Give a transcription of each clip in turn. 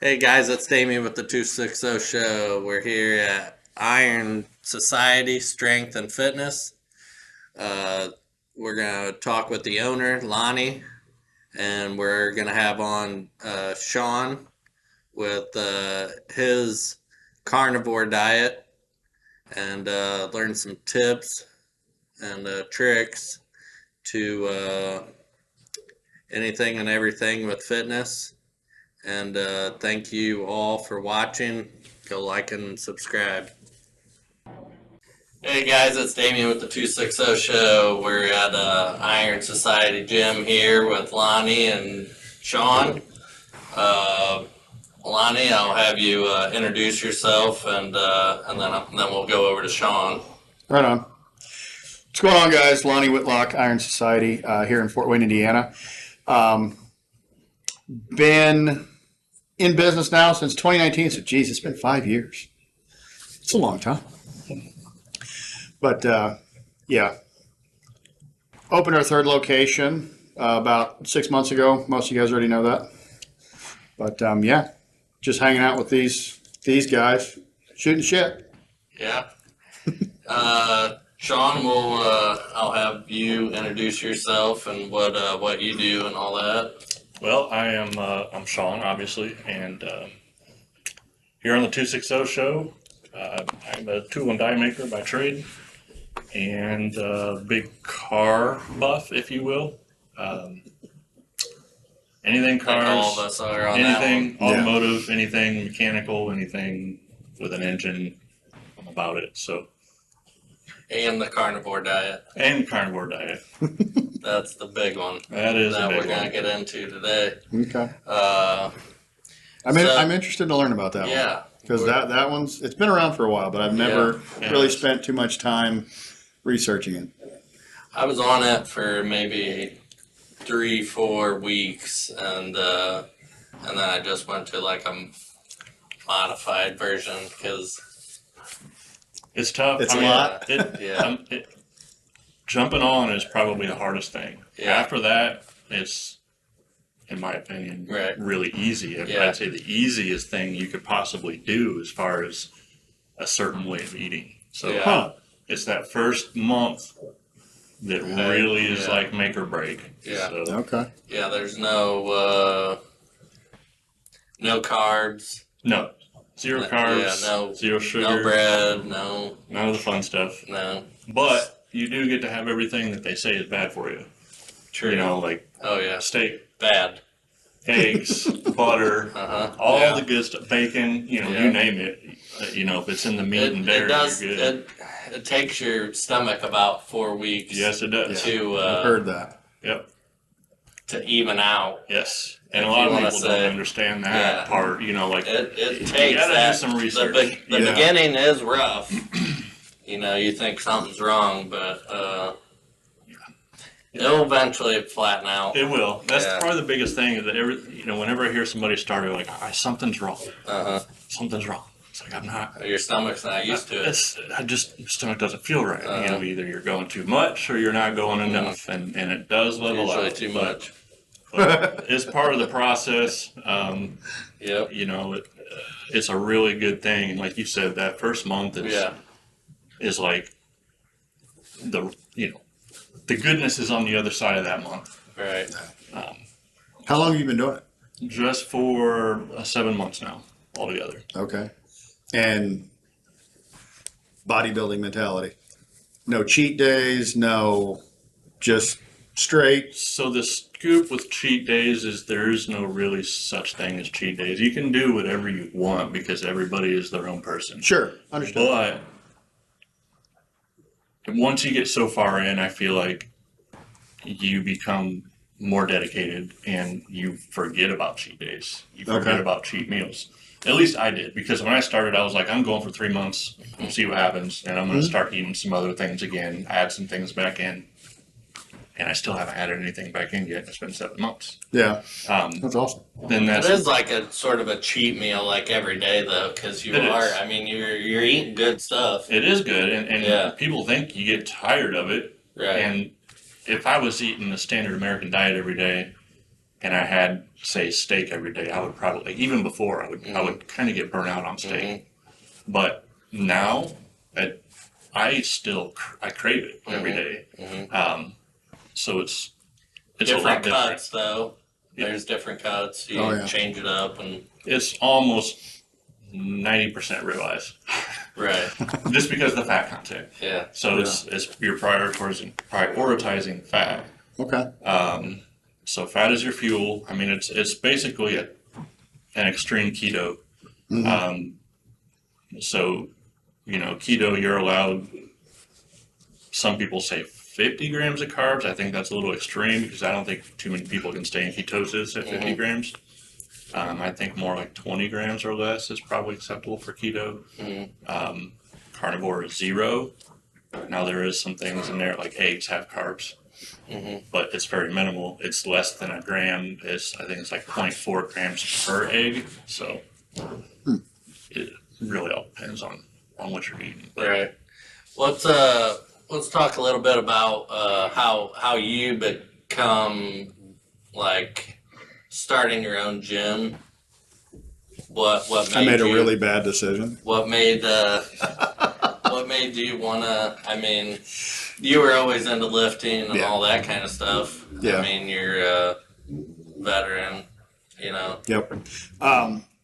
Hey guys, it's Damien with the 260 Show. We're here at Iron Society Strength and Fitness. Uh, we're going to talk with the owner, Lonnie, and we're going to have on Sean with his carnivore diet and learn some tips and tricks to anything and everything with fitness. And thank you all for watching. Go like and subscribe. Hey guys, it's Damien with the 260 Show. We're at Iron Society Gym here with Lonnie and Sean. Lonnie, I'll have you introduce yourself, and then we'll go over to Sean. Right on. What's going on, guys? Lonnie, Whitlock, Iron Society, here in Fort Wayne, Indiana. Been in business now since 2019, so geez, it's been 5 years. It's a long time. But yeah, opened our third location about 6 months ago. Most of you guys already know that. But yeah, just hanging out with these guys, shooting shit. Yeah. Sean, I'll have you introduce yourself and what you do and all that. Well, I'm Sean, obviously, and here on the 260 Show, I'm a tool and die maker by trade, and big car buff, if you will. Anything cars, all of us are on anything that one. automotive, anything mechanical, anything with an engine, I'm about it. So, And the carnivore diet. and carnivore diet. That's the big one That is that a we're big going to one. get into today. Okay. So- I'm interested to learn about that one. Yeah. Because that one's, it's been around for a while, but I've never Yeah. really spent too much time researching it. I was on it for maybe 3-4 weeks, and then I just went to like a modified version because It's tough. It's I a mean, lot. Yeah. Jumping on is probably the hardest thing. Yeah. After that, it's, in my opinion, Right. really easy. Yeah. I'd say the easiest thing you could possibly do as far as a certain way of eating. So Yeah. it's that first month that really is Yeah. like make or break. Yeah. So, Okay. Yeah, there's no carbs, no. Zero carbs, no- zero sugar, no bread, no, none of the fun stuff. no. But you do get to have everything that they say is bad for you. True. You know, like Oh yeah, steak, bad. eggs, butter, all Yeah. the good stuff, bacon, Yeah. you name it. You know, if it's in the meat and dairy, It does. you're good. It takes your stomach about 4 weeks. Yes, it does. To I've heard that. Yep. to even out. Yes. And If a lot you of wanna people say- don't understand that Yeah. part. You know, like It you takes gotta that. do some research. The Yeah. beginning is rough. You think something's wrong, but it'll eventually flatten out. It will. That's Yeah. probably the biggest thing is that whenever I hear somebody start, they're like, something's wrong. Something's wrong. It's like I'm not. Your stomach's not used to it. My stomach doesn't feel right. Uh-huh. Either you're going too much or you're not going enough, and it does level Usually out. too but- much. but it's part of the process. Yep. It's a really good thing. And like you said, that first month is like the goodness is on the other side of that month. Right. How long have you been doing it? Just for 7 months now, altogether. Okay. And bodybuilding mentality. No cheat days, no just straight. So the scoop with cheat days is there is no really such thing as cheat days. You can do whatever you want because everybody is their own person. Sure. Understood. But once you get so far in, I feel like you become more dedicated and you forget about cheat days. You forget Okay. about cheat meals. At least I did, because when I started, I was like, I'm going for 3 months, we'll see what happens, and I'm going to start eating some other things again, add some things back in. And I still haven't added anything back in yet. It's been 7 months. Yeah. That's awesome. Then It that's is like a sort of a cheat meal, like every day though, because you It are. is. I mean, you're eating good stuff. it is good, and Yeah. people think you get tired of it. Right. And if I was eating a standard American diet every day, and I had, say, steak every day, I would probably, even before, I would kind of get burnt out on steak. But now, I crave it every day. So it's a Different lot different. cuts, though. There's different cuts. You Oh, yeah. change it up, and It's almost 90% ribeyes, right. just because of the fat content. Yeah. So it's you're prioritizing fat. Okay. So fat is your fuel. I mean, it's basically an extreme keto. So, keto, you're allowed, some people say 50 grams of carbs. I think that's a little extreme because I don't think too many people can stay in ketosis at 50 grams. I think more like 20 grams or less is probably acceptable for keto. Carnivore is 0. Now there is some things in there like eggs have carbs, but it's very minimal. It's less than a gram. I think it's like 0.4 grams per egg. So it really all depends on what you're eating. But Right. Let's talk a little bit about how you become like starting your own gym. What I made a you, really bad decision. what made what made you wanna? I mean, you were always into lifting and Yeah. all that kind of stuff. Yeah. I mean, you're a veteran. Yep.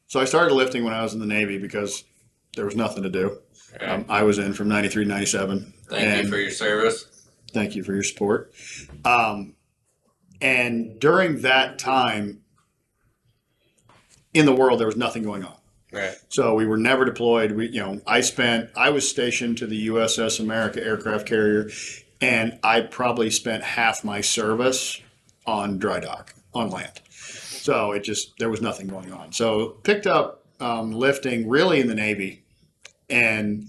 So I started lifting when I was in the Navy because there was nothing to do. Right. I was in from 93 to 97. Thank you for your service. Thank you for your support. And during that time in the world, there was nothing going on. Right. So we were never deployed. I was stationed to the USS America aircraft carrier, and I probably spent half my service on dry dock, on land. So there was nothing going on. So picked up lifting really in the Navy and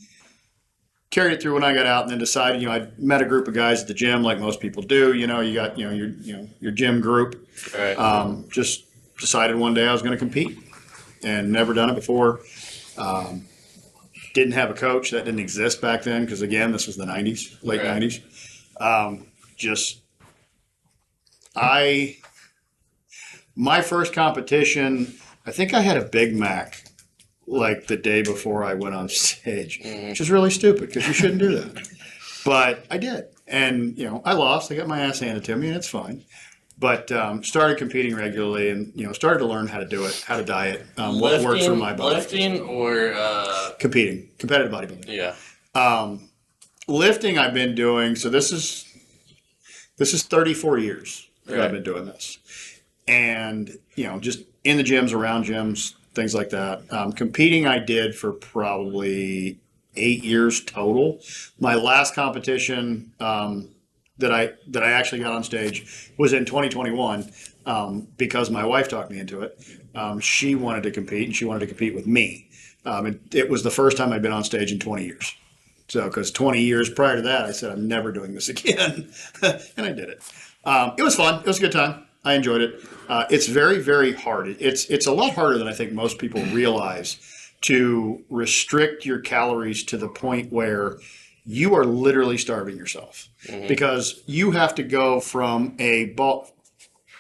carried it through when I got out, and then decided, I met a group of guys at the gym like most people do. You got, your gym group. Right. Just decided one day I was going to compete and never done it before. Didn't have a coach. That didn't exist back then because, again, this was the 90s, late Right. 90s. My first competition, I think I had a Big Mac like the day before I went on stage, which is really stupid because you shouldn't do that. But I did. And, I lost. I got my ass handed to me, and it's fine. But started competing regularly and, started to learn how to do it, how to diet, what works for my body. Lifting or Competing, competitive bodybuilding. yeah. Lifting I've been doing, so this is 34 years that Right. I've been doing this. And, just in the gyms, around gyms, things like that. Competing I did for probably 8 years total. My last competition that I actually got on stage was in 2021 because my wife talked me into it. She wanted to compete, and she wanted to compete with me. It was the first time I'd been on stage in 20 years. So, because 20 years prior to that, I said, I'm never doing this again. And I did it. It was fun. It was a good time. I enjoyed it. It's very, very hard. It's a lot harder than I think most people realize to restrict your calories to the point where you are literally starving yourself. Because you have to go from a bulk,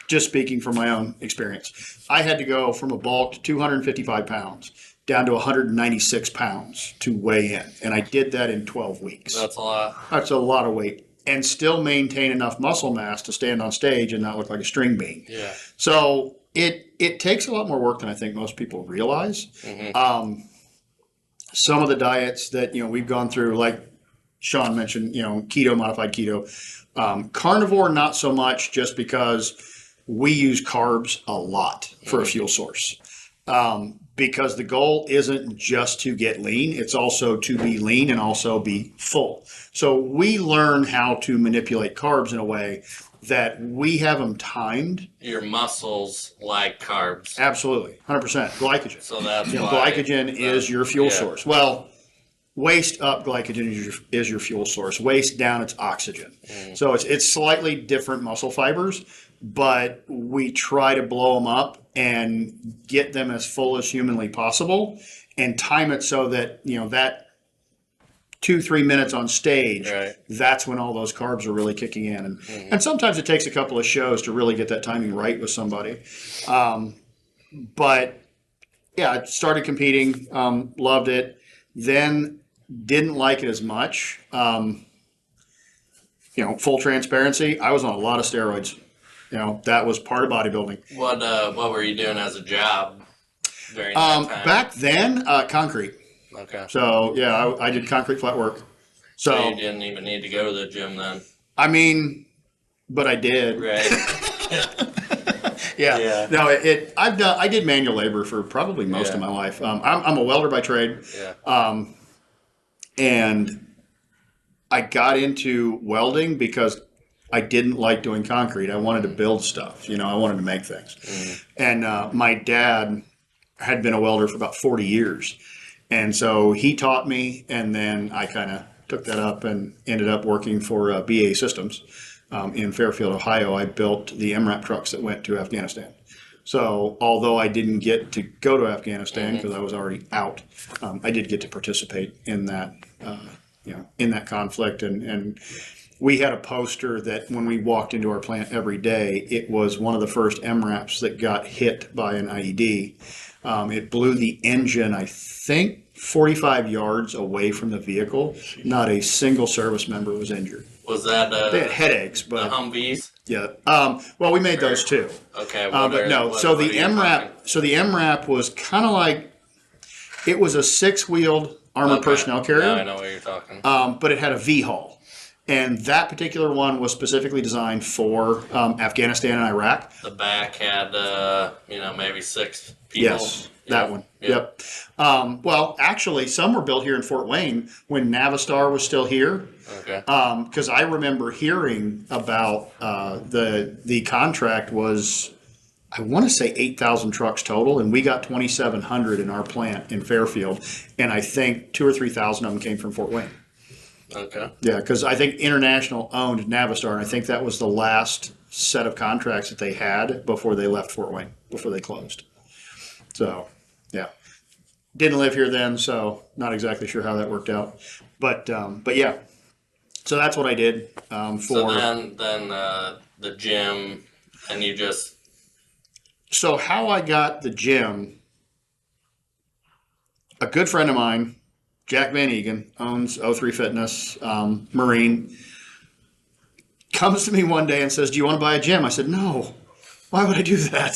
just speaking from my own experience, I had to go from a bulk 255 pounds down to 196 pounds to weigh in. And I did that in 12 weeks. That's a lot. That's a lot of weight. And still maintain enough muscle mass to stand on stage and not look like a string bean. Yeah. So it takes a lot more work than I think most people realize. Some of the diets that we've gone through, like Sean mentioned, keto, modified keto, carnivore not so much, just because we use carbs a lot for a fuel source. Because the goal isn't just to get lean, it's also to be lean and also be full. So we learn how to manipulate carbs in a way that we have them timed. Your muscles like carbs. Absolutely, 100%. Glycogen. So that's why Glycogen is your fuel yeah. source. Well, waist up glycogen is your fuel source. Waist down, it's oxygen. So it's slightly different muscle fibers, but we try to blow them up and get them as full as humanly possible and time it so that, that 2-3 minutes on stage, Right. that's when all those carbs are really kicking in. And sometimes it takes a couple of shows to really get that timing right with somebody. But yeah, I started competing, loved it, then didn't like it as much. Full transparency, I was on a lot of steroids. That was part of bodybuilding. What were you doing as a job during that time? Back then, concrete. Okay. So yeah, I did concrete flat work. So So you didn't even need to go to the gym then. I mean, but I did. Right. Yeah. Yeah. No, I did manual labor for probably most of my life. I'm a welder by trade. Yeah. And I got into welding because I didn't like doing concrete. I wanted to build stuff. I wanted to make things. And my dad had been a welder for about 40 years. And so he taught me, and then I kind of took that up and ended up working for BA Systems in Fairfield, Ohio. I built the MRAP trucks that went to Afghanistan. So although I didn't get to go to Afghanistan because I was already out, I did get to participate in that, in that conflict. And we had a poster that when we walked into our plant every day, it was one of the first MRAPs that got hit by an IED. It blew the engine, I think, 45 yards away from the vehicle. Not a single service member was injured. Was that They had headaches, the but Humvees? yeah. Well, we made those too. Okay. But no. So the MRAP was kind of like, it was a 6-wheeled armored personnel carrier. Now I know what you're talking. But it had a V-hull. And that particular one was specifically designed for Afghanistan and Iraq. The back had, maybe 6 people. Yes, that one. Yep. Well, actually, some were built here in Fort Wayne when Navistar was still here. Okay. Because I remember hearing about the contract was, I want to say 8,000 trucks total, and we got 2,700 in our plant in Fairfield, and I think 2,000 or 3,000 of them came from Fort Wayne. Okay. Yeah, because I think International owned Navistar, and I think that was the last set of contracts that they had before they left Fort Wayne, before they closed. So, yeah. Didn't live here then, so not exactly sure how that worked out. But yeah. So that's what I did for... So then the gym, and you just... So how I got the gym, a good friend of mine, Jack Van Egan, owns O3 Fitness, Marine, comes to me one day and says, "Do you want to buy a gym?" I said, "No. Why would I do that?"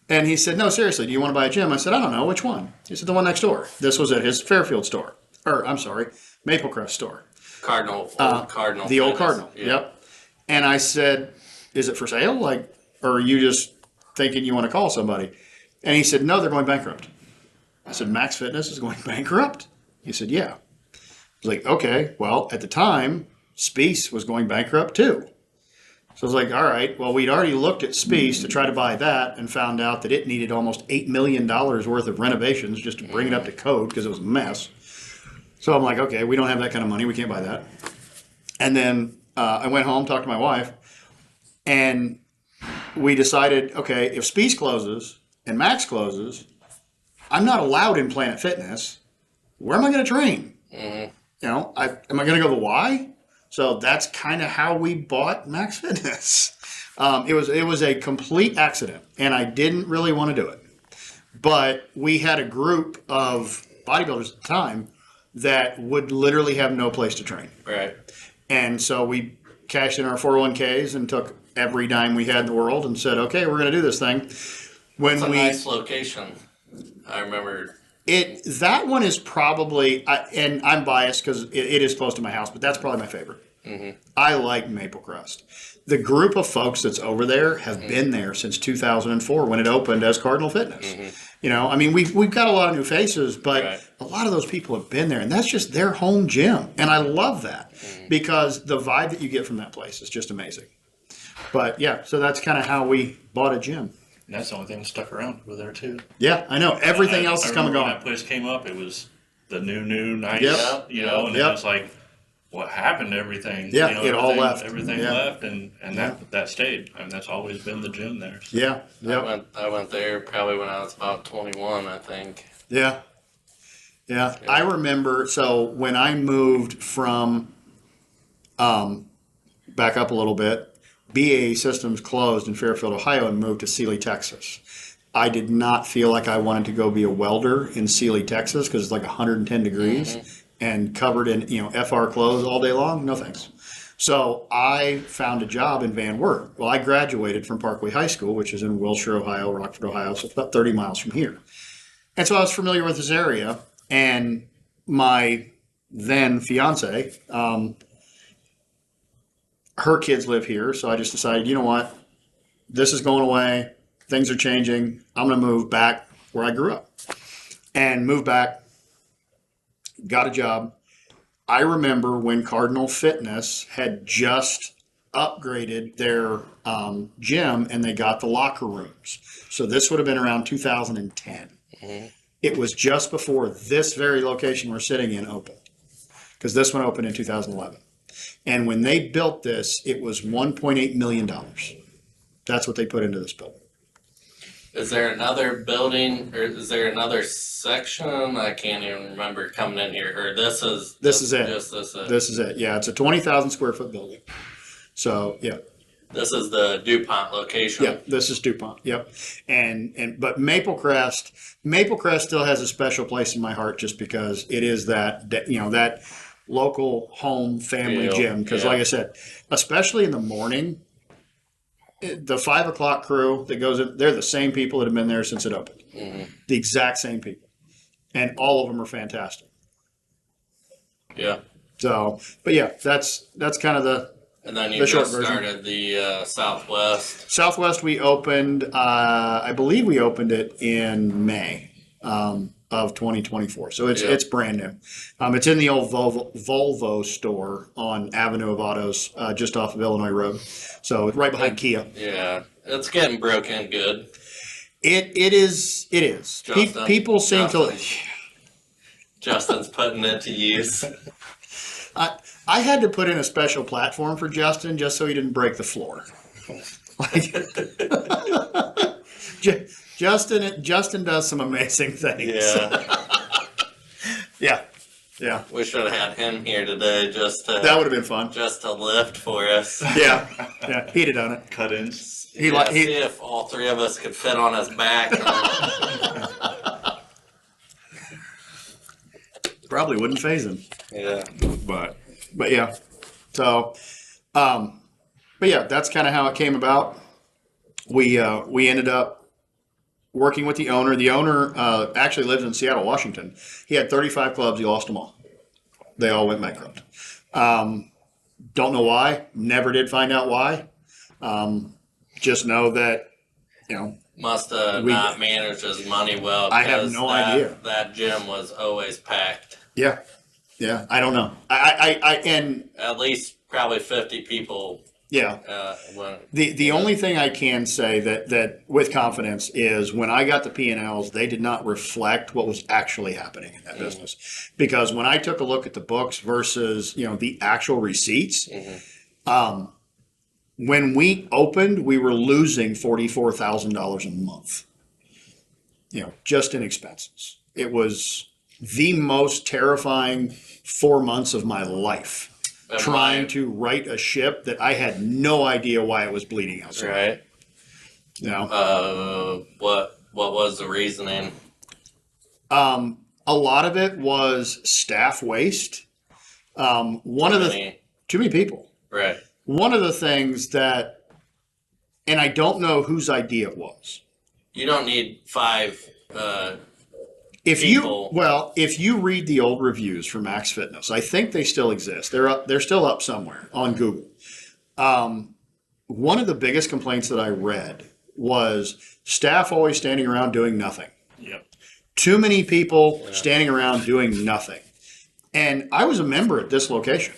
And he said, "No, seriously, do you want to buy a gym?" I said, "I don't know. Which one?" He said, "The one next door." This was at his Fairfield store. Or, I'm sorry, Maple Crest store. Cardinal. Cardinal. The old Fitness. Cardinal. Yep. And I said, "Is it for sale? Or are you just thinking you want to call somebody?" And he said, "No, they're going bankrupt." I said, "Max Fitness is going bankrupt?" He said, "Yeah." I was like, "Okay." Well, at the time, Spiece was going bankrupt too. So I was like, all right, well, we'd already looked at Spiece to try to buy that and found out that it needed almost $8 million worth of renovations just to bring it up to code because it was a mess. So I'm like, okay, we don't have that kind of money. We can't buy that. And then I went home, talked to my wife, and we decided, okay, if Spiece closes and Max closes, I'm not allowed in Planet Fitness. Where am I going to train? Mm-hmm. Am I going to go to the Y? So that's kind of how we bought Max Fitness. It was a complete accident, and I didn't really want to do it. But we had a group of bodybuilders at the time that would literally have no place to train. Right. And so we cashed in our 401ks and took every dime we had in the world and said, okay, we're going to do this thing. When It's a nice location. I remember... That one is probably, and I'm biased because it is close to my house, but that's probably my favorite. Mm-hmm. I like Maple Crest. The group of folks that's over there have been there since 2004 when it opened as Cardinal Fitness. Mm-hmm. We've got a lot of new faces, but a lot of those people have been there, and that's just their home gym. And I love that because the vibe that you get from that place is just amazing. But yeah, so that's kind of how we bought a gym. And that's the only thing that stuck around over there too. Yeah, I know. Everything else is come and When gone. that place came up, it was the new nice, Yep. and then it's like, what happened to everything? Yeah, it all left. Everything Yeah. left, and that stayed. I mean, that's always been the gym there. So. Yeah, yep. I went there probably when I was about 21, I think. Yeah. Yeah. I remember, so when I moved from, back up a little bit, BAE Systems closed in Fairfield, Ohio, and moved to Sealy, Texas. I did not feel like I wanted to go be a welder in Sealy, Texas, because it's like 110 degrees and covered in, FR clothes all day long. No thanks. So I found a job in Van Wert. Well, I graduated from Parkway High School, which is in Wilshire, Ohio, Rockford, Ohio, so it's about 30 miles from here. And so I was familiar with this area, and my then fiance, her kids live here, so I just decided, you know what, this is going away, things are changing, I'm going to move back where I grew up. And moved back, got a job. I remember when Cardinal Fitness had just upgraded their gym and they got the locker rooms. So this would have been around 2010. It was just before this very location we're sitting in opened, because this one opened in 2011. And when they built this, it was $1.8 million. That's what they put into this building. Is there another building, or is there another section? I can't even remember coming in here. Or this is it. This This is it. Yeah, it's a 20,000 square foot building. So yeah. This is the DuPont location. Yep, this is DuPont. Yep, but Maple Crest still has a special place in my heart, just because it is that local home family Feel, gym. Because like I said, especially in the morning, the 5 o'clock crew that goes in, they're the same people that have been there since it opened. The exact same people, and all of them are fantastic. Yeah. So, but yeah, that's kind of the. And then you The short just version. started the Southwest. Southwest, we opened, I believe we opened it in May of 2024. So it's brand new. It's in the old Volvo store on Avenue of Autos, just off of Illinois Road. So it's right behind Kia. Yeah, it's getting broken good. It is. Justin, People seem to. Justin's putting it to use. I had to put in a special platform for Justin just so he didn't break the floor. Justin does some amazing things. Yeah. Yeah. We should have had him here today That would have been fun. just to lift for us. Yeah. He'd have done it. Cut-ins. See if all three of us could fit on his back. Probably wouldn't phase him. Yeah. But yeah. So, but yeah, that's kind of how it came about. We ended up working with the owner. The owner actually lives in Seattle, Washington. He had 35 clubs. He lost them all. They all went bankrupt. Don't know why. Never did find out why. Just know that, Must have not managed his money well. I have no idea. That gym was always packed. Yeah. I don't know. And At least probably 50 people. yeah. The only thing I can say that with confidence is when I got the P&Ls, they did not reflect what was actually happening in that business. Because when I took a look at the books versus, the actual receipts, when we opened, we were losing $44,000 a month, just in expenses. It was the most terrifying 4 months of my life. Trying to right a ship that I had no idea why it was bleeding outside. Right. What was the reasoning? A lot of it was staff waste. Too many people. Right. One of the things that, and I don't know whose idea it was. You don't need 5 If people. if you read the old reviews for Max Fitness, I think they still exist. They're still up somewhere on Google. One of the biggest complaints that I read was staff always standing around doing nothing. Yep. Too many people standing around doing nothing. And I was a member at this location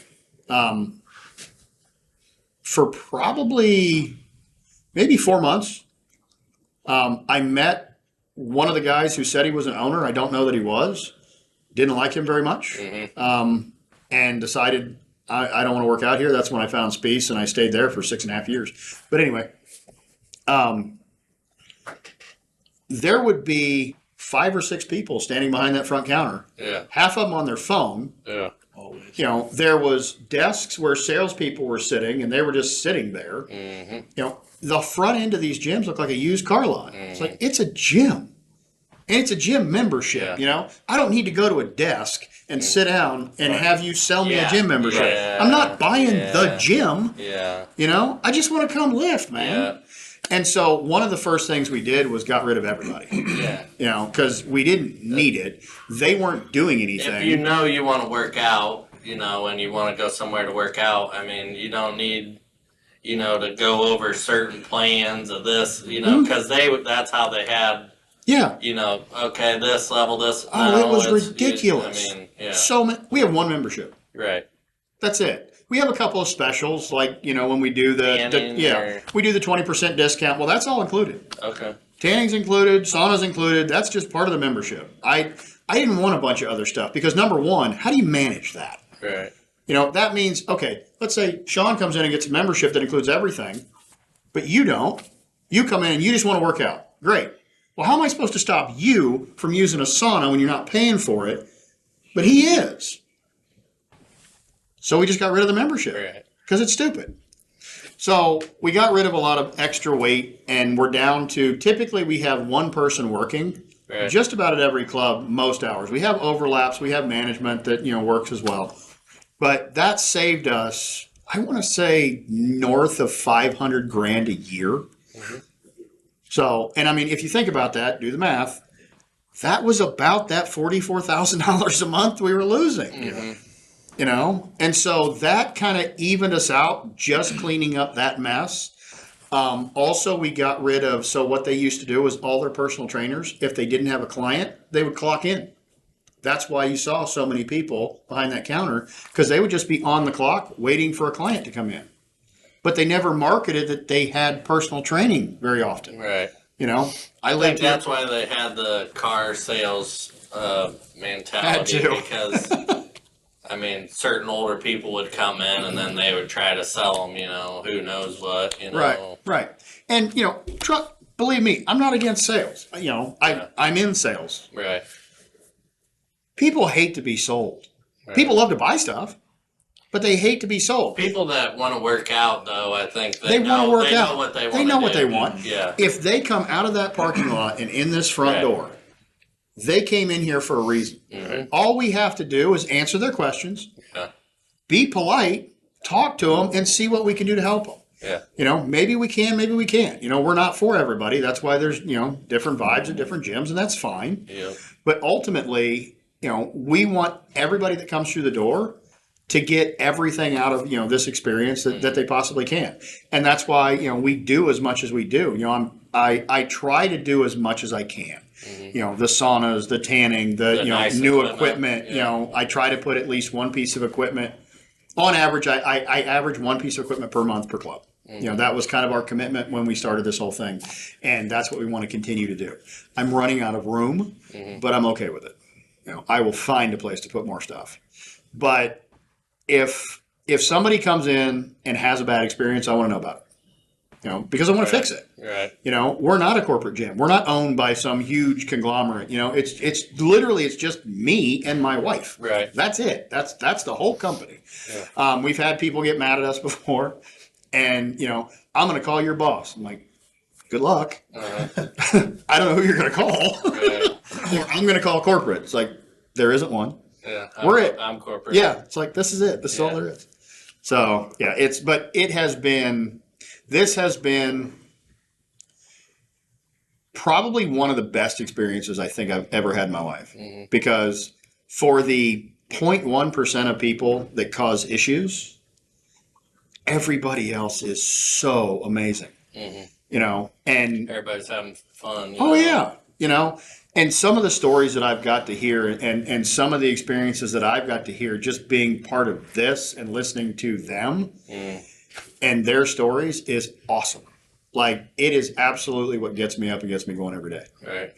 for probably maybe 4 months. I met one of the guys who said he was an owner. I don't know that he was. Didn't like him very much. And decided I don't want to work out here. That's when I found Speece, and I stayed there for 6.5 years. But anyway, there would be 5 or 6 people standing behind that front counter. Yeah. Half of them on their phone. Yeah. Always. You know, there was desks where salespeople were sitting, and they were just sitting there. Mm-hmm. You know, the front end of these gyms look like a used car lot. It's like, it's a gym. And it's a gym membership, Yeah. you know? I don't need to go to a desk and sit down and have you sell me a gym membership. Yeah. I'm not buying Yeah. the gym, Yeah. you know? I just want to come lift, man. Yeah. And so one of the first things we did was got rid of everybody, Yeah. you know, because we didn't need it. They weren't doing anything. If you know you want to work out, you know, and you want to go somewhere to work out, I mean, you don't need, you know, to go over certain plans of this, you know, because that's how they had, Yeah. you know, okay, this level, this. Oh, no, it was it's- ridiculous. I mean, yeah. So we have one membership. Right. That's it. We have a couple of specials, like, you know, when we do Tanning or- we do the 20% discount. Well, that's all included. Okay. Tanning's included, sauna's included. That's just part of the membership. I didn't want a bunch of other stuff because, number one, how do you manage that? Right. You know, that means, okay, let's say Sean comes in and gets a membership that includes everything, but you don't. You come in and you just want to work out. Great. Well, how am I supposed to stop you from using a sauna when you're not paying for it? But he is. So we just got rid of the membership Right. because it's stupid. So we got rid of a lot of extra weight, and we're down to, typically we have one person working Right. just about at every club most hours. We have overlaps. We have management that, you know, works as well. But that saved us, I want to say, north of 500 grand a year. So, and I mean, if you think about that, do the math, that was about that $44,000 a month we were losing. You know, and so that kind of evened us out, just cleaning up that mess. Also, we got rid of, so what they used to do was all their personal trainers, if they didn't have a client, they would clock in. That's why you saw so many people behind that counter, because they would just be on the clock waiting for a client to come in. But they never marketed that they had personal training very often. Right. You know, I I think lived here. that's why they had the car sales mentality, Had to. because I mean, certain older people would come in and then they would try to sell them, you know, who knows what, you know. Right, right. And, you know, believe me, I'm not against sales. You know, I'm in sales. Right. People hate to be sold. Right. People love to buy stuff, but they hate to be sold. People that want to work out, though, I think They know, want to work they out. know what they want. They know to what do. they want. Yeah. If they come out of that parking lot and in this front Right. door, they came in here for a reason. Mhm. All we have to do is answer their questions, Yeah. be polite, talk to them, and see what we can do to help them. Yeah. You know, maybe we can, maybe we can't. You know, we're not for everybody. That's why there's, you know, different vibes at different gyms, and that's fine. Yeah. But ultimately, you know, we want everybody that comes through the door to get everything out of, you know, this experience that they possibly can. And that's why, you know, we do as much as we do. You know, I try to do as much as I can. You know, the saunas, the tanning, the you know, nice new equipment, equipment. You yeah. know, I try to put at least one piece of equipment. On average, I average one piece of equipment per month per club. You know, that was kind of our commitment when we started this whole thing. And that's what we want to continue to do. I'm running out of room, but I'm okay with it. You know, I will find a place to put more stuff. But if somebody comes in and has a bad experience, I want to know about it. You know, because I want to fix it. Right. You know, we're not a corporate gym. We're not owned by some huge conglomerate. You know, it's literally it's just me and my wife. Right. That's it. That's the whole company. Yeah. We've had people get mad at us before, and you know, I'm going to call your boss. I'm like, good luck. I don't know who you're going to call. Right. Or I'm going to call corporate. It's like there isn't one. Yeah. I'm corporate. Yeah, it's like this is it. This is all there is. So yeah, this has been probably one of the best experiences I think I've ever had in my life. Because for the 0.1% of people that cause issues, everybody else is so amazing. You know, and Everybody's having fun. oh yeah, you know, and some of the stories that I've got to hear and some of the experiences that I've got to hear just being part of this and listening to them and their stories is awesome. Like, it is absolutely what gets me up and gets me going every day. Right.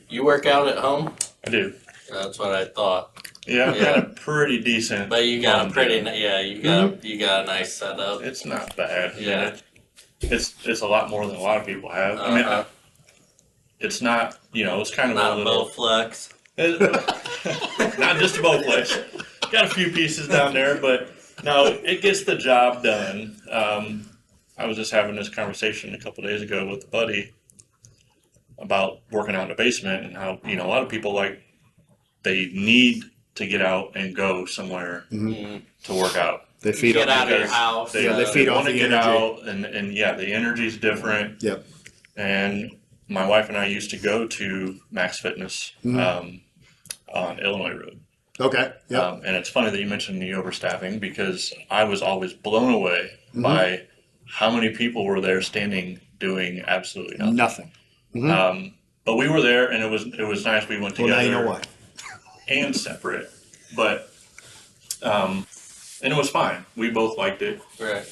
You work out at home? I do. That's what I thought. Yeah, I've got a pretty decent. But you got a home pretty, gym. you got a nice setup. It's not bad. Yeah. It's a lot more than a lot of people have. I mean, it's not, it's kind of Not a a little. Bowflex. Not just a Bowflex. Got a few pieces down there, but no, it gets the job done. I was just having this conversation a couple days ago with a buddy about working out in the basement and how, a lot of people they need to get out and go somewhere to work out. They feed Get off out of your because house. they feed off want to the get energy. out, and yeah, the energy's different. Yep. And my wife and I used to go to Max Fitness on Illinois Road. Okay. Yep. And it's funny that you mentioned the overstaffing because I was always blown away by how many people were there standing doing absolutely nothing. Nothing. But we were there, and it was nice. We went Well, together now you know why. and separate, but and it was fine. We both liked it. Right.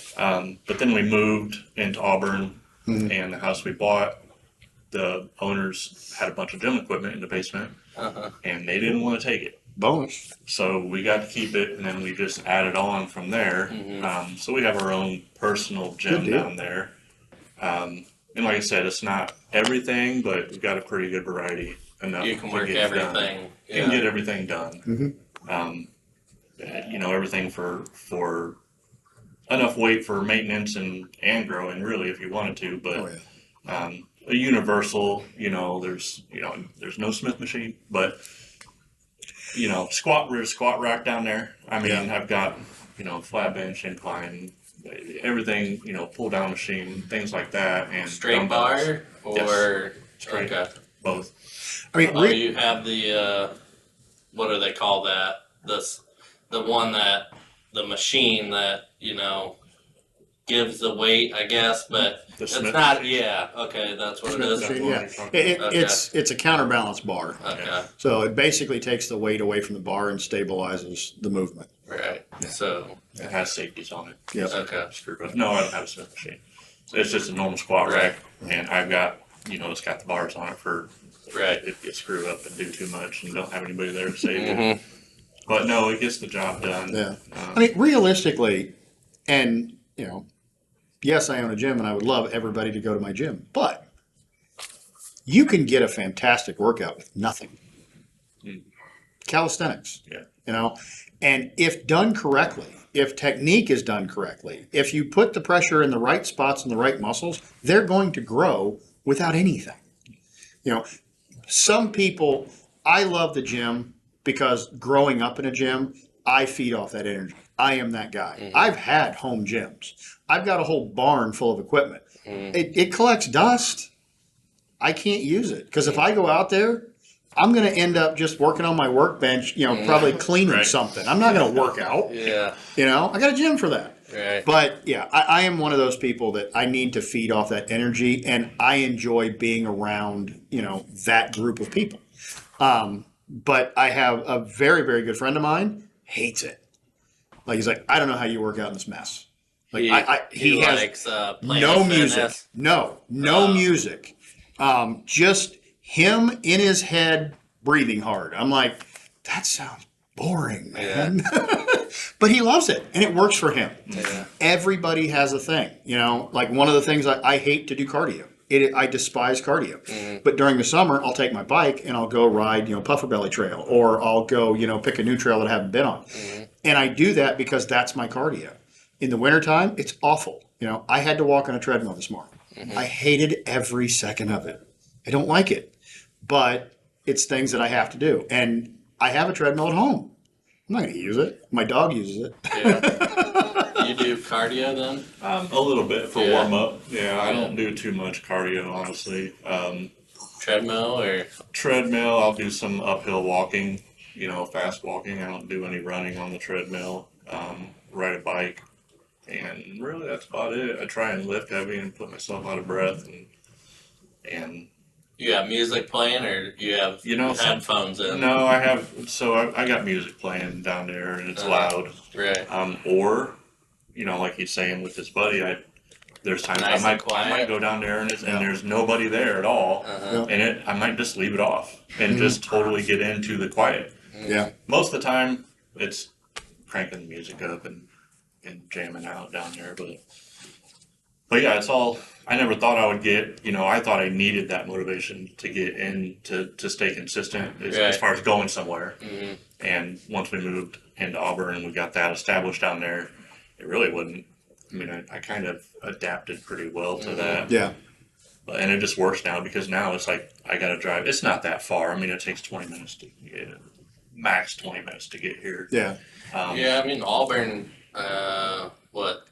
But then we moved into Auburn, and the house we bought, the owners had a bunch of gym equipment in the basement, and they didn't want to take it. Bonus. So we got to keep it, and then we just added on from there. So we have our own personal gym Good deal. down there. And like I said, it's not everything, but we've got a pretty good variety enough. You can to work get it done. everything. You can get everything done. Everything for enough weight for maintenance and growing, really, if you wanted to. But a universal, there's no Smith machine, but squat rack down there. I mean, I've got flat bench, incline, everything, pull down machine, things like that, and Straight dumbbells. bar or Yes. Straight. Okay. Both. I mean, Oh, you have the what do they call that? The one that the machine that gives the weight, I guess, but The it's Smith not. machine. Yeah. Okay, that's what it Smith is. machine, what yeah. you're talking about. It's a counterbalance bar. Okay. So it basically takes the weight away from the bar and stabilizes the movement. Right. So. It has safeties on it. Yep. Okay. Screw up. No, I don't have a Smith machine. So it's just a normal squat rack, and I've got, it's got the bars on it for Right. if you screw up and do too much and don't have anybody there to save you. But no, it gets the job done. Yeah. I mean, realistically, and yes, I own a gym, and I would love everybody to go to my gym, but you can get a fantastic workout with nothing. Calisthenics. Yeah. And if done correctly, if technique is done correctly, if you put the pressure in the right spots and the right muscles, they're going to grow without anything. Some people, I love the gym because growing up in a gym, I feed off that energy. I am that guy. I've had home gyms. I've got a whole barn full of equipment. It collects dust. I can't use it because if I go out there, I'm going to end up just working on my workbench, probably cleaning Right. something. I'm not going to work out. Yeah. I got a gym for that. Right. But yeah, I am one of those people that I need to feed off that energy, and I enjoy being around, that group of people. But I have a very, very good friend of mine, hates it. Like, he's like, I don't know how you work out in this mess. Like, he has likes Planet no Fitness. music. No music. Just him in his head breathing hard. I'm like, that sounds boring, man. But he loves it, and it works for him. Yeah. Everybody has a thing. Like one of the things I hate to do cardio. I despise cardio. But during the summer, I'll take my bike and I'll go ride, Puffer Belly Trail, or I'll go, pick a new trail that I haven't been on. And I do that because that's my cardio. In the wintertime, it's awful. I had to walk on a treadmill this morning. I hated every second of it. I don't like it. But it's things that I have to do. And I have a treadmill at home. I'm not going to use it. My dog uses it. Yeah. You do cardio then? A little bit for Yeah. warm up. Yeah, I don't do too much cardio, honestly. Treadmill or? Treadmill, I'll do some uphill walking, fast walking. I don't do any running on the treadmill. Ride a bike. And really, that's about it. I try and lift heavy and put myself out of breath. And You have music playing, or you have headphones in? no, I have. So I got music playing down there, and it's loud. Right. Or, like he's saying with his buddy, there's times Nice I and quiet. might go down there and there's nobody there at all, and I might just leave it off and just totally get into the quiet. Yeah. Most of the time, it's cranking the music up and jamming out down there, but yeah, it's all I never thought I would get, I thought I needed that motivation to get in to stay consistent as Right. far as going somewhere. Mhm. And once we moved into Auburn and we got that established down there, it really wouldn't. I mean, I kind of adapted pretty well to that. Yeah. And it just works now because now it's like I got to drive. It's not that far. I mean, it takes 20 minutes to get, max 20 minutes to get here. Yeah. Yeah, I mean Auburn.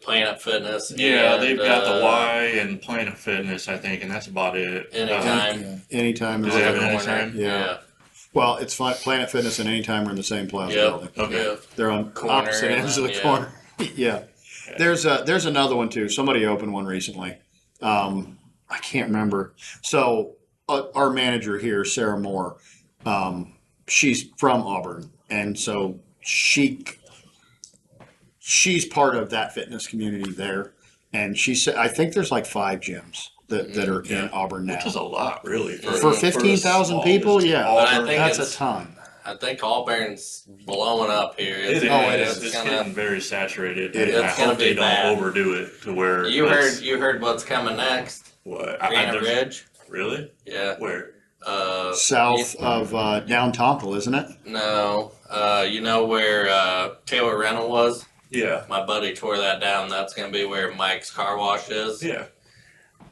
Planet Fitness? Yeah, and, they've got the Y and Planet Fitness, I think, and that's about it. Anytime. Anytime. Does it have an anytime? Yeah. Well, it's fun. Planet Fitness and Anytime are in the same plaza building. Okay. Yeah. They're on Corner opposite and ends of the then, corner. Yeah. There's another one too. Somebody opened one recently. I can't remember. So our manager here, Sarah Moore, she's from Auburn, and so she's part of that fitness community there. And she said, I think there's like 5 gyms that are in Auburn now. Which is a lot, really. For 15,000 people, yeah. But I think That's it's- a ton. I think Auburn's blowing up here. It is. it is. It's gonna- getting very saturated. It and is. I It's gonna hope they be don't bad. overdo it to where You it's- heard what's coming next? what? Granite Ridge. Really? Yeah. Where? South of down Tonkel, isn't it? No. You know where Taylor Rental was? Yeah. My buddy tore that down. That's gonna be where Mike's car wash is. Yeah.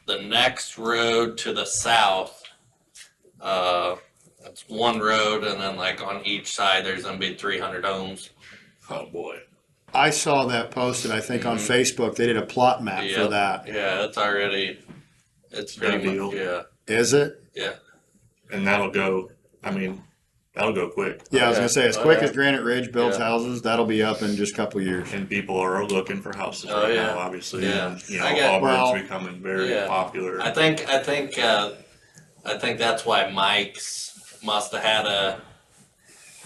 The next road to the south, it's one road, and then like on each side, there's gonna be 300 homes. Oh boy. I saw that posted, I think, on Facebook. They did a plot map for Yep. that. Yeah, it's already. It's pretty Done much. deal. Yeah. Is it? Yeah. And that'll go. I mean, that'll go quick. Yeah, I was Yeah. going to say, as Oh, quick yeah. as Granite Ridge builds Yeah. houses, that'll be up in just a couple of years. And people are looking for houses Oh, right yeah. now, obviously. Yeah. And, I get- Auburn's well, becoming very yeah. popular. I think that's why Mike's must have had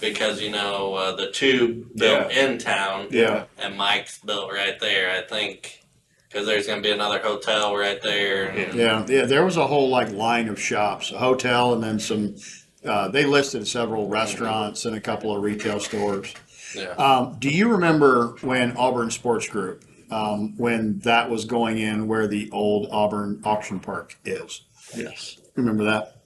because the two built in town. Yeah. And Mike's built right there. I think because there's gonna be another hotel right there. And, Yeah, there was a whole line of shops, a hotel, and then some. They listed several restaurants and a couple of retail stores. yeah. Do you remember when Auburn Sports Group, when that was going in where the old Auburn Auction Park is? Yes. Remember that?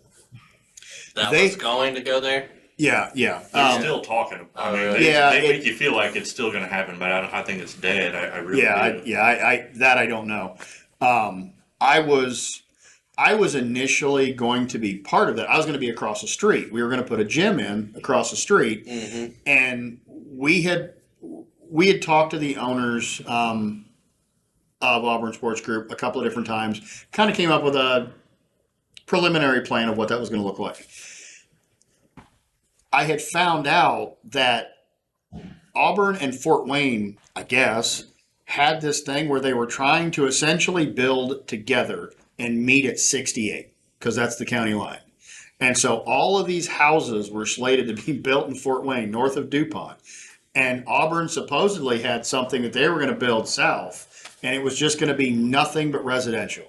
That they- was going to go there. Yeah. They're still talking. I mean, really? they, Yeah, they it- make you feel like it's still going to happen, but I think it's dead. I really do. I don't know. I was initially going to be part of that. I was going to be across the street. We were going to put a gym in across the street, Mm-hmm. and we had talked to the owners of Auburn Sports Group a couple of different times. Kind of came up with a preliminary plan of what that was going to look like. I had found out that Auburn and Fort Wayne, I guess, had this thing where they were trying to essentially build together and meet at 68 because that's the county line. And so all of these houses were slated to be built in Fort Wayne, north of DuPont. And Auburn supposedly had something that they were going to build south, and it was just going to be nothing but residential.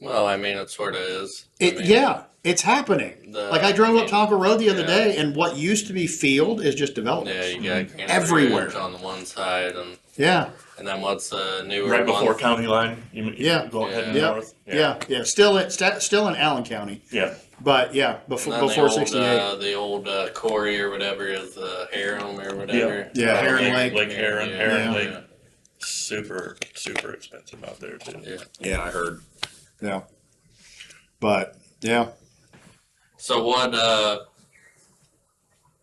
Well, I mean, it sort of is. It's happening. I drove up Tonka Road the other yeah. day, and what used to be field is just development. Yeah, you got Granite Everywhere. Ridge on the one side, and Yeah. then what's the newer Right one? before county line. You Yeah. Go ahead Yeah. north. Yeah. Still in Allen County, Yeah. but yeah, And before then before 68. the old Corey or whatever is Harem or whatever. Yeah, Heron Lake. Lake Heron. Yeah. Heron Yeah. Lake. Super, super expensive out there too. Yeah. Yeah, I heard. Yeah. But yeah. So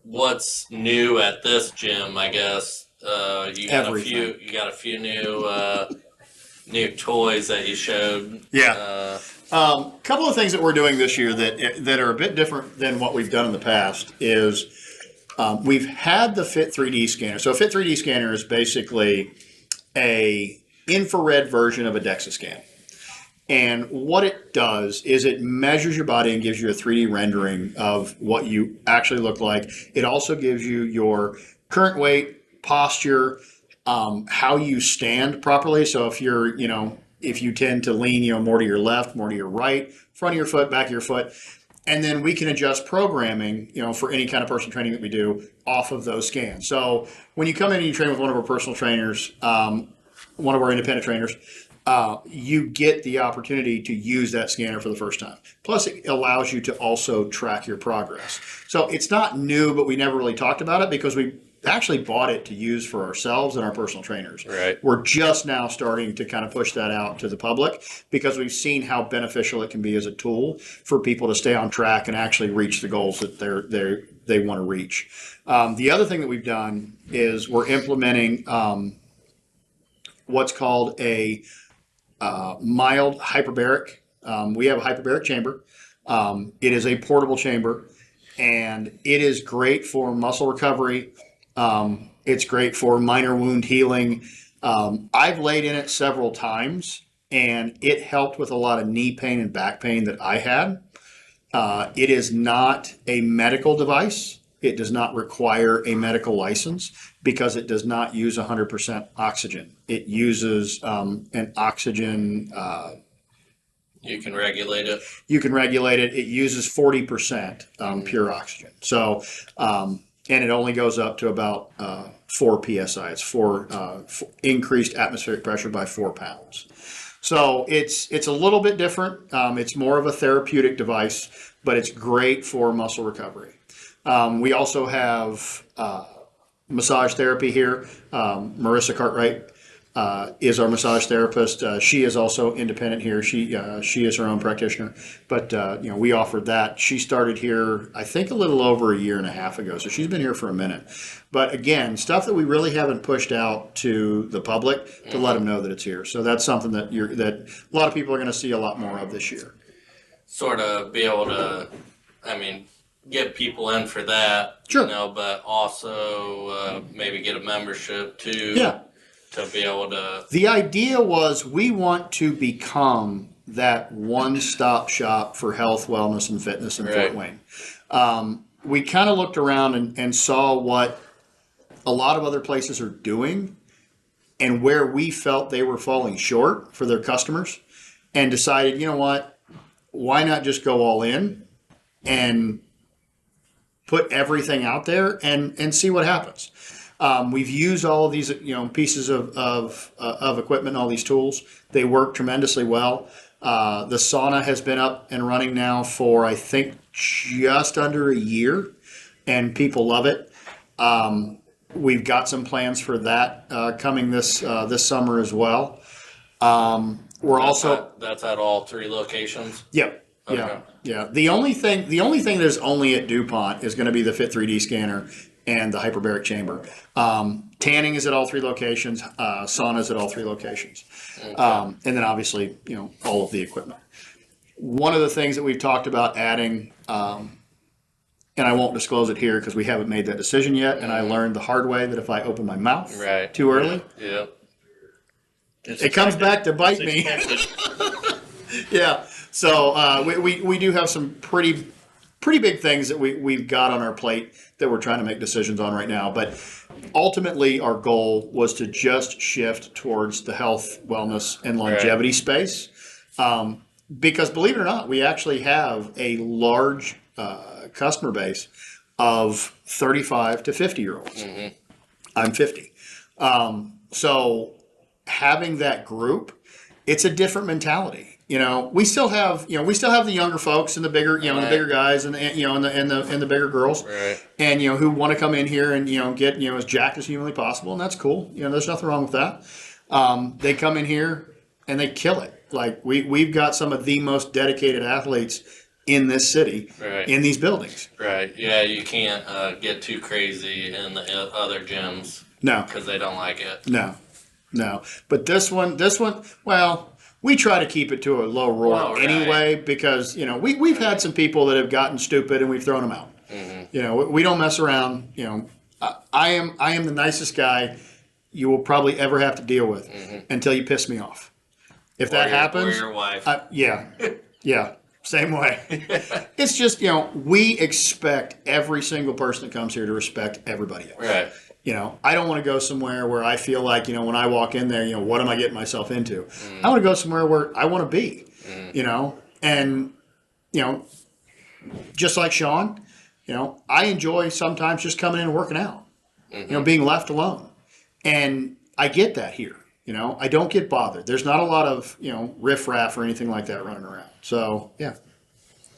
what's new at this gym? I guess you got Everything. a few new toys that you showed. Yeah. Couple of things that we're doing this year that are a bit different than what we've done in the past is we've had the Fit 3D scanner. So a Fit 3D scanner is basically a infrared version of a DEXA scan. And what it does is it measures your body and gives you a 3D rendering of what you actually look like. It also gives you your current weight, posture, how you stand properly. So if if you tend to lean, more to your left, more to your right, front of your foot, back of your foot, and then we can adjust programming, for any kind of personal training that we do off of those scans. So when you come in and you train with one of our personal trainers, one of our independent trainers, you get the opportunity to use that scanner for the first time. Plus, it allows you to also track your progress. So it's not new, but we never really talked about it because we actually bought it to use for ourselves and our personal trainers. Right. We're just now starting to kind of push that out to the public because we've seen how beneficial it can be as a tool for people to stay on track and actually reach the goals that they want to reach. The other thing that we've done is we're implementing what's called a mild hyperbaric. We have a hyperbaric chamber. It is a portable chamber, and it is great for muscle recovery. It's great for minor wound healing. I've laid in it several times, and it helped with a lot of knee pain and back pain that I had. It is not a medical device. It does not require a medical license because it does not use 100% oxygen. It uses an oxygen. You can regulate it. You can regulate it. It uses 40% pure oxygen. So, and it only goes up to about 4 psi. It's for increased atmospheric pressure by 4 pounds. So it's a little bit different. It's more of a therapeutic device, but it's great for muscle recovery. We also have massage therapy here. Marissa Cartwright is our massage therapist. She is also independent here. She is her own practitioner, but we offered that. She started here, I think, a little over a year and a half ago, so she's been here for a minute. But again, stuff that we really haven't pushed out to the public to let them know that it's here. So that's something that a lot of people are going to see a lot more of this year. Sort of be able to, get people in for that. Sure. But also maybe get a membership too. Yeah. To be able to. The idea was we want to become that one-stop shop for health, wellness, and fitness in Fort Wayne. We kind of looked around and saw what a lot of other places are doing and where we felt they were falling short for their customers, and decided, you know what, why not just go all in and put everything out there and see what happens. We've used all of these, pieces of equipment, all these tools. They work tremendously well. The sauna has been up and running now for, I think, just under a year, and people love it. We've got some plans for that coming this summer as well. That's at all 3 locations. Yep. Okay. Yeah. The only thing that's only at DuPont is going to be the Fit 3D scanner and the hyperbaric chamber. Tanning is at all 3 locations. Sauna is at all 3 locations. Okay. And then obviously, all of the equipment. One of the things that we've talked about adding, and I won't disclose it here because we haven't made that decision yet. And I learned the hard way that if I open my mouth too early, it comes back to bite me. Yeah. So we do have some pretty big things that we've got on our plate that we're trying to make decisions on right now. But ultimately, our goal was to just shift towards the health, wellness, and longevity space. Because believe it or not, we actually have a large customer base of 35 to 50-year-olds. Mm-hmm. I'm 50. So having that group, it's a different mentality. We still have the younger folks and the bigger, the bigger guys and the bigger girls, and who want to come in here and get as jacked as humanly possible, and that's cool. There's nothing wrong with that. They come in here and they kill it. Like we've got some of the most dedicated athletes in this city, in these buildings. Right. Yeah, you can't get too crazy in the other gyms. No, because they don't like it. No. But this one, well. We try to keep it to a low roar anyway, because we've had some people that have gotten stupid and we've thrown them out. Mm-hmm. We don't mess around. I am the nicest guy you will probably ever have to deal with until you piss me off. If that happens, or your wife. Yeah, same way. It's just we expect every single person that comes here to respect everybody else. Right. I don't want to go somewhere where I feel like, when I walk in there, what am I getting myself into? I want to go somewhere where I want to be, and, just like Sean, I enjoy sometimes just coming in and working out, being left alone. And I get that here. You know, I don't get bothered. There's not a lot of, riffraff or anything like that running around. So, yeah.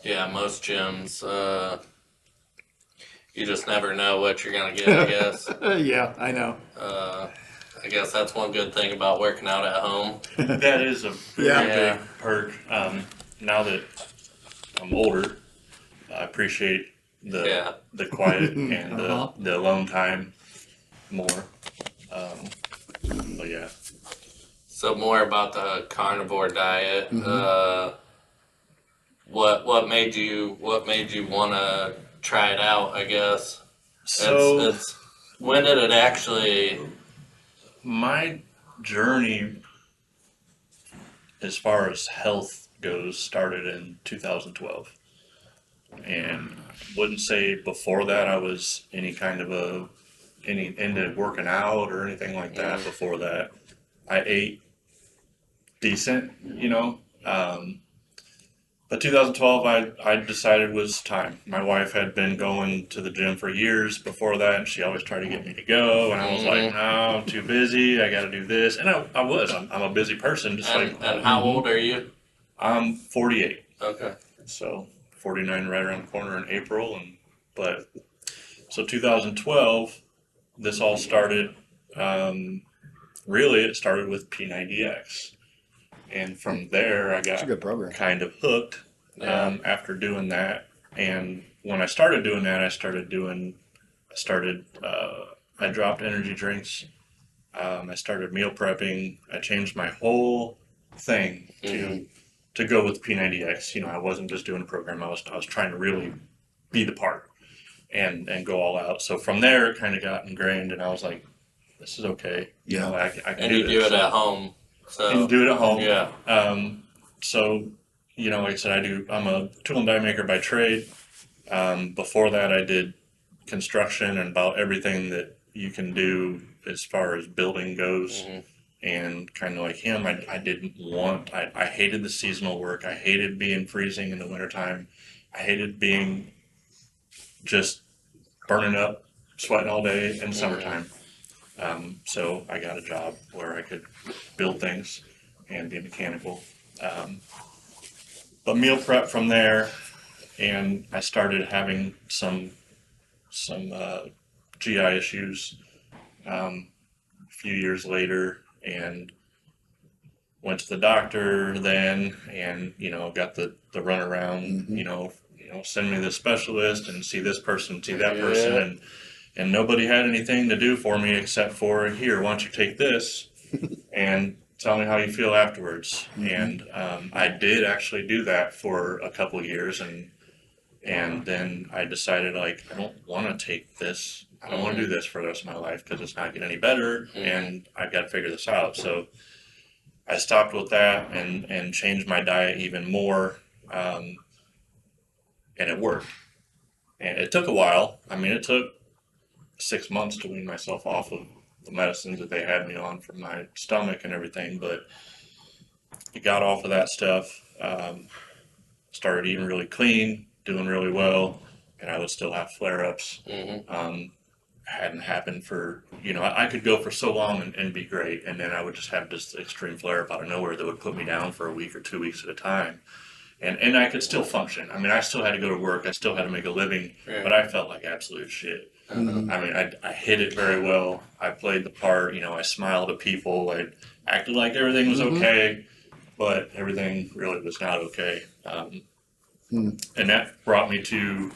Yeah, most gyms, you just never know what you're gonna get, I guess. Yeah, I know. I guess that's one good thing about working out at home. That is a very Yeah. big perk. Now that I'm older, I appreciate Yeah. the quiet and the alone time more. But yeah, So more about the carnivore diet. What made you want to try it out? I guess so it's when did it actually? my journey as far as health goes started in 2012, and wouldn't say before that I was any kind of any into working out or anything like that. Before that, I ate decent, but 2012, I decided was time. My wife had been going to the gym for years before that, and she always tried to get me to go, and I was like, no, I'm too busy. I got to do this, and I was. I'm a busy person, just And how old are you? I'm 48, Okay. so 49 right around the corner in April, but so 2012, this all started. Really, it started with P90X. And from there, I It's a got good program. kind of hooked after doing that. And when I started doing that, I dropped energy drinks. I started meal prepping. I changed my whole thing to go with P90X. I wasn't just doing a program. I was trying to really be the part and go all out. So from there, it kind of got ingrained, and I was like, this is okay. I can And do you this. do it at home. So And do it at home. Yeah. So, like I said, I'm a tool and die maker by trade. Before that, I did construction and about everything that you can do as far as building goes. And kind of like him, I hated the seasonal work. I hated being freezing in the wintertime. I hated being just burning up, sweating all day in summertime. So I got a job where I could build things and be mechanical. But meal prep from there, and I started having some GI issues a few years later, and went to the doctor then, and got the runaround. Send me this specialist and see this person, see that person, and nobody had anything to do for me except for, here, why don't you take this and tell me how you feel afterwards. And I did actually do that for a couple of years, and then I decided, like, I don't want to take this. I don't want to do this for the rest of my life because it's not getting any better, and I've got to figure this out. So I stopped with that and changed my diet even more, and it worked. And it took a while. I mean, it took 6 months to wean myself off of the medicines that they had me on for my stomach and everything, but I got off of that stuff, started eating really clean, doing really well, and I would still have flare-ups. Hadn't happened for, I could go for so long and be great, and then I would just have this extreme flare-up out of nowhere that would put me down for a week or 2 weeks at a time. And I could still function. I mean, I still had to go to work. I still had to make a living, but I felt like absolute shit. I mean, I hit it very well. I played the part. I smiled at people. I acted like everything was okay, but everything really was not okay. And that brought me to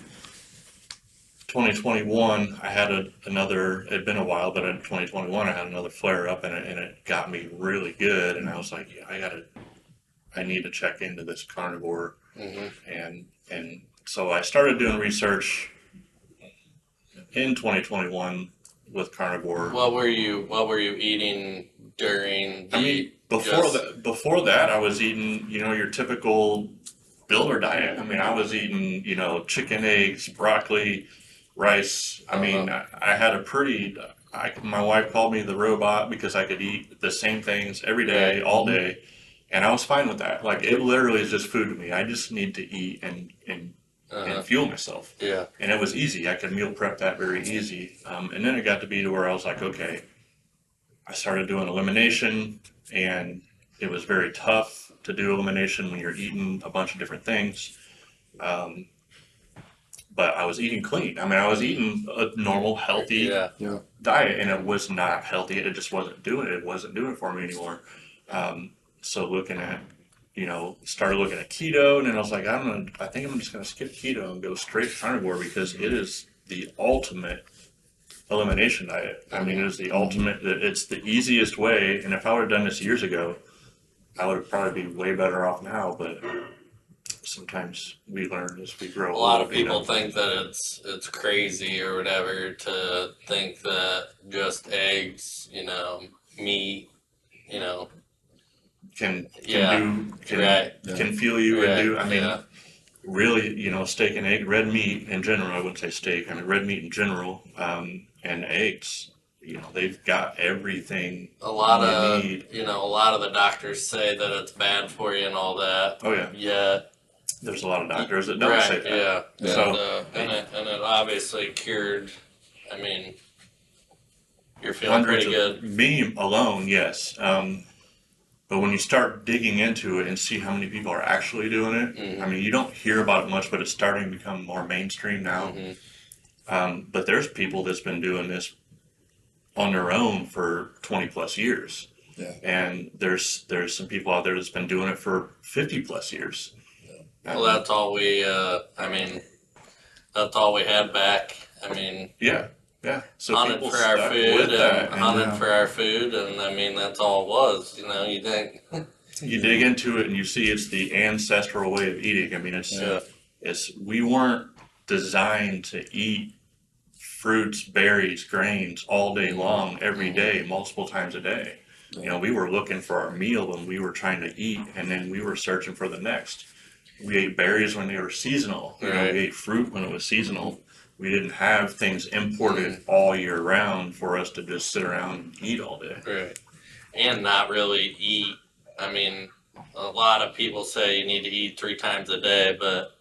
2021. I had another. It had been a while, but in 2021, I had another flare up, and it got me really good. And I was like, yeah, I need to check into this carnivore, and so I started doing research in 2021 with carnivore. What were you eating during the? I mean, before that, I was eating, your typical builder diet. I mean, I was eating, chicken, eggs, broccoli, rice. I mean, I had a pretty. My wife called me the robot because I could eat the same things every day, all day. And I was fine with that. Like, it literally is just food to me. I just need to eat and fuel myself. Yeah. And it was easy. I could meal prep that very easy. And then it got to be to where I was like, okay, I started doing elimination, and it was very tough to do elimination when you're eating a bunch of different things. Um, but I was eating clean. I mean, I was eating a normal, healthy Yeah. diet, and it was not healthy. It just wasn't doing it. It wasn't doing it for me anymore. So looking at, started looking at keto, and then I was like, I think I'm just going to skip keto and go straight carnivore because it is the ultimate elimination diet. I mean, it is the ultimate. It's the easiest way. And if I would have done this years ago, I would probably be way better off now. But sometimes we learn as we grow A lot old, of people think that it's crazy or whatever to think that just eggs, meat, you know, can Yeah, can fuel you and do. I mean, yeah. really, steak and egg, red meat in general. I wouldn't say steak. I mean, red meat in general, and eggs. They've got everything A lot you of need. a lot of the doctors say that it's bad for you and all that. Oh yeah, Yeah, there's a lot of doctors that don't say that. Yeah, So and it obviously cured. I mean, you're feeling hundreds pretty of good. me alone, yes. But when you start digging into it and see how many people are actually doing it, I mean, you don't hear about it much, but it's starting to become more mainstream now. But there's people that's been doing this on their own for 20 plus years. Yeah. And there's some people out there that's been doing it for 50 plus years. Well, that's all we. I mean, that's all we had back. I mean, Yeah. So hunted people for our stuck food with that. and hunted for our food, and I mean that's all it was. You think. You dig into it and you see it's the ancestral way of eating. I mean, it's we weren't designed to eat fruits, berries, grains all day long, every day, multiple times a day. We were looking for our meal and we were trying to eat, and then we were searching for the next. We ate berries when they were seasonal. We ate fruit when it was seasonal. We didn't have things imported all year round for us to just sit around and eat all day. Right. And not really eat. I mean, a lot of people say you need to eat 3 times a day, but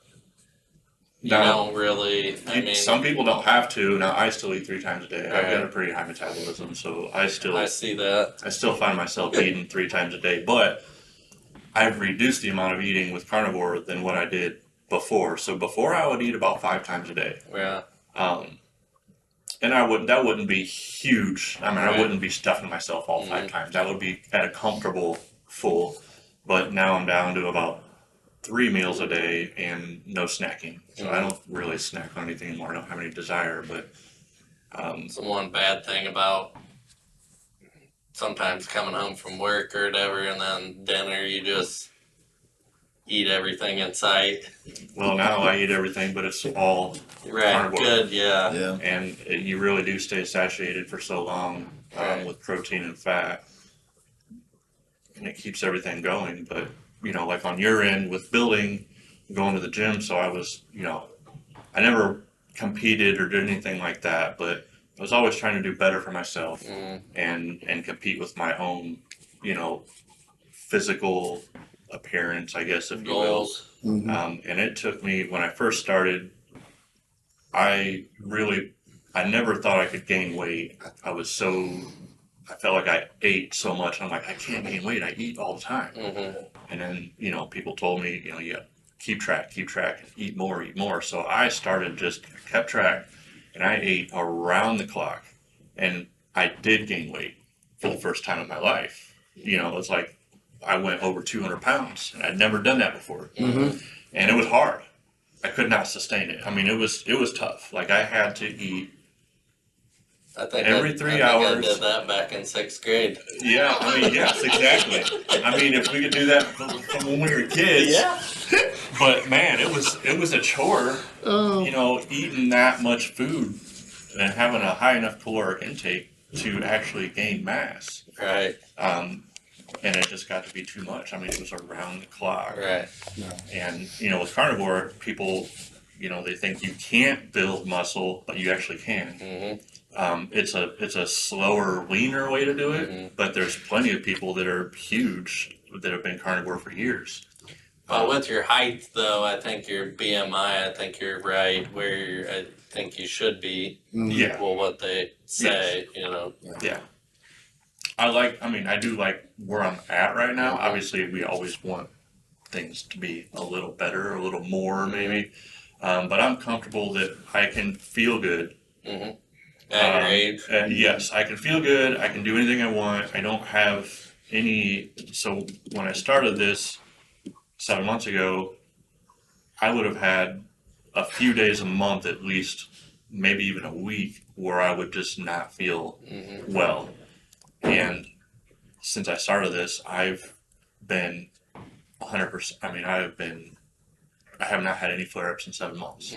you don't really. I mean, some people don't have to. Now I still eat 3 times a day. I've got a pretty high metabolism, so I see that. still find myself eating 3 times a day. But I've reduced the amount of eating with carnivore than what I did before. So before I would eat about 5 times a day. Yeah. And that wouldn't be huge. I mean, I wouldn't be stuffing myself all 5 times. That would be at a comfortable full. But now I'm down to about 3 meals a day and no snacking. So I don't really snack on anything anymore. I don't have any desire. But It's the one bad thing about sometimes coming home from work or whatever, and then dinner you just eat everything in sight. well, now I eat everything, but it's all carnivore. Good, yeah. And you really do stay satiated for so long with protein and fat, and it keeps everything going. But like on your end with building, going to the gym, so I was, I never competed or did anything like that, but I was always trying to do better for myself and compete with my own, physical appearance, I guess, if you will. And it took me, when I first started, I never thought I could gain weight. I felt like I ate so much. I'm like, I can't gain weight. I eat all the time. And then, people told me, you keep track, and eat more. So I kept track, and I ate around the clock. And I did gain weight for the first time in my life. It's like I went over 200 pounds, and I'd never done that before. And it was hard. I could not sustain it. I mean, it was tough. Like I had to eat every 3 hours. I did that back in 6th grade. Yeah, I mean, yes, exactly. I mean, if we could do that from when we were kids. Yeah. But man, it was a chore. Eating that much food and having a high enough caloric intake to actually gain mass. Right. And it just got to be too much. I mean, it was around the clock. Right. And with carnivore, people, they think you can't build muscle, but you actually can. It's a slower, leaner way to do it, but there's plenty of people that are huge that have been carnivore for years. But with your height, though, I think your BMI, I think you're right where I think you should be. Yeah. Well, what they say, Yeah. I do like where I'm at right now. Obviously, we always want things to be a little better, a little more, maybe. But I'm comfortable that I can feel good. At your age. Yes, I can feel good. I can do anything I want. I don't have any. So when I started this 7 months ago, I would have had a few days a month at least, maybe even a week, where I would just not feel well. And since I started this, I've been 100%. I have not had any flare ups in 7 months.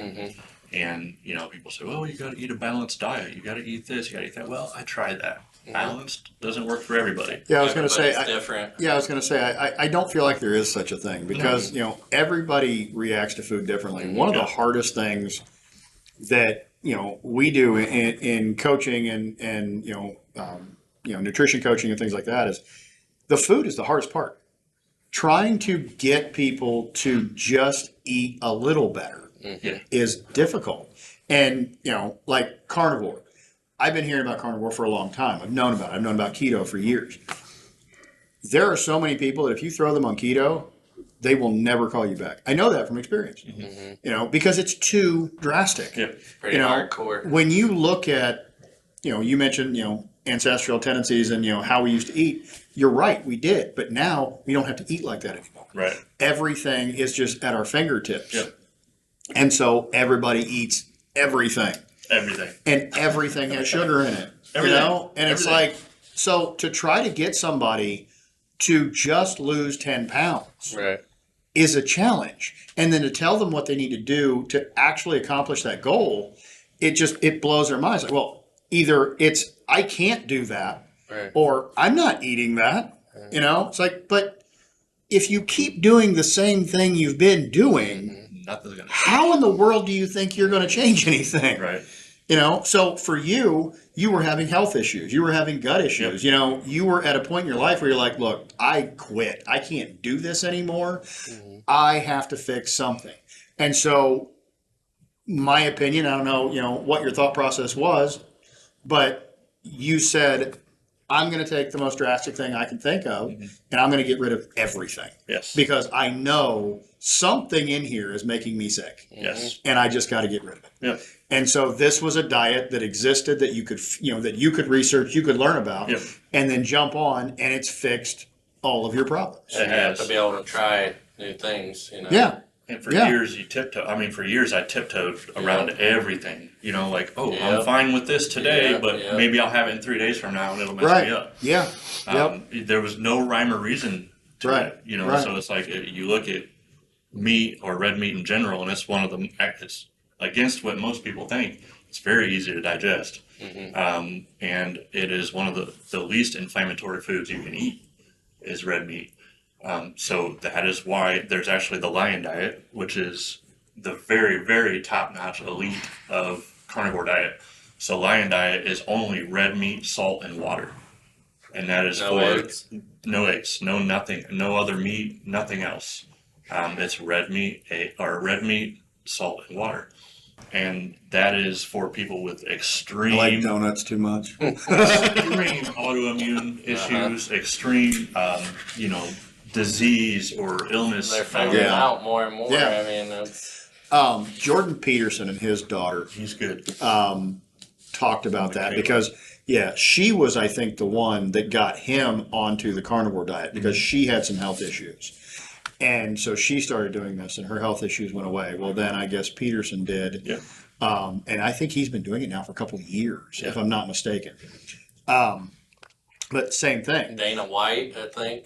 And, people say, well, you got to eat a balanced diet. You got to eat this, you got to eat that. Well, I tried that. Balanced doesn't work for everybody. Yeah, I was going to say, different. I don't feel like there is such a thing because, everybody reacts to food differently. One of the hardest things that, we do in coaching and nutrition coaching and things like that is the food is the hardest part. Trying to get people to just eat a little better is difficult. And, like carnivore. I've been hearing about carnivore for a long time. I've known about keto for years. There are so many people that if you throw them on keto, they will never call you back. I know that from experience, because it's too drastic. Yep. Pretty hardcore. When you look at, you mentioned, ancestral tendencies and, how we used to eat. You're right, we did. But now we don't have to eat like that anymore. Right. Everything is just at our fingertips. Yep. And so everybody eats everything. Everything. And everything has sugar in it. Everything. And it's like, so to try to get somebody to just lose 10 pounds is a challenge. And then to tell them what they need to do to actually accomplish that goal, it blows their minds. Like, well, either it's, I can't do that, or I'm not eating that, It's like, but if you keep doing the same thing you've been doing, nothing's gonna. How in the world do you think you're going to change anything? Right. So for you were having health issues. You were having gut issues. Yep. You were at a point in your life where you're like, look, I quit. I can't do this anymore. I have to fix something. And so my opinion, I don't know, what your thought process was, but you said, I'm going to take the most drastic thing I can think of, and I'm going to get rid of everything. Yes. Because I know something in here is making me sick. Yes. And I just got to get rid of it. Yep. And so this was a diet that existed that you could research, you could learn about, and then jump on, and it's fixed all of your problems. And you have to be able to try new things, Yeah. And for years for years I tiptoed around everything. I'm fine with this today, but maybe I'll have it in 3 days from now and it'll mess me up. Yeah. There was no rhyme or reason to it, so it's like you look at meat or red meat in general, and it's one of them. It's against what most people think. It's very easy to digest, and it is one of the least inflammatory foods you can eat is red meat. So that is why there's actually the Lion diet, which is the very, very top-notch elite of carnivore diet. So Lion diet is only red meat, salt, and water, and that is no eggs, no nothing, no other meat, nothing else. It's red meat, salt, and water. And that is for people with extreme. I like donuts too much. Extreme autoimmune issues, extreme, disease or illness. They're figuring out more and more. Yeah. I mean, it's Jordan Peterson and his daughter. He's good. Talked about that because she was, I think, the one that got him onto the carnivore diet because she had some health issues. And so she started doing this and her health issues went away. Well, then I guess Peterson did. Yeah. And I think he's been doing it now for a couple of years, if I'm not mistaken. But same thing. Dana White, I think.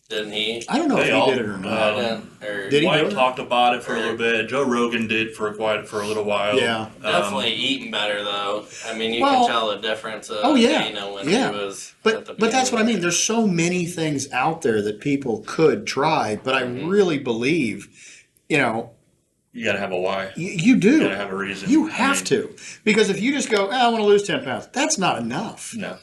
Didn't he? I don't know if he did it or not. Did he? White talked about it for a little bit. Joe Rogan did for a little while. Yeah. Definitely eating better though. I mean, you can tell the difference of Dana when he was. But that's what I mean. There's so many things out there that people could try, but I really believe, you got to have a why. You do. You got to have a reason. You have to, because if you just go, I want to lose 10 pounds, that's not enough. No.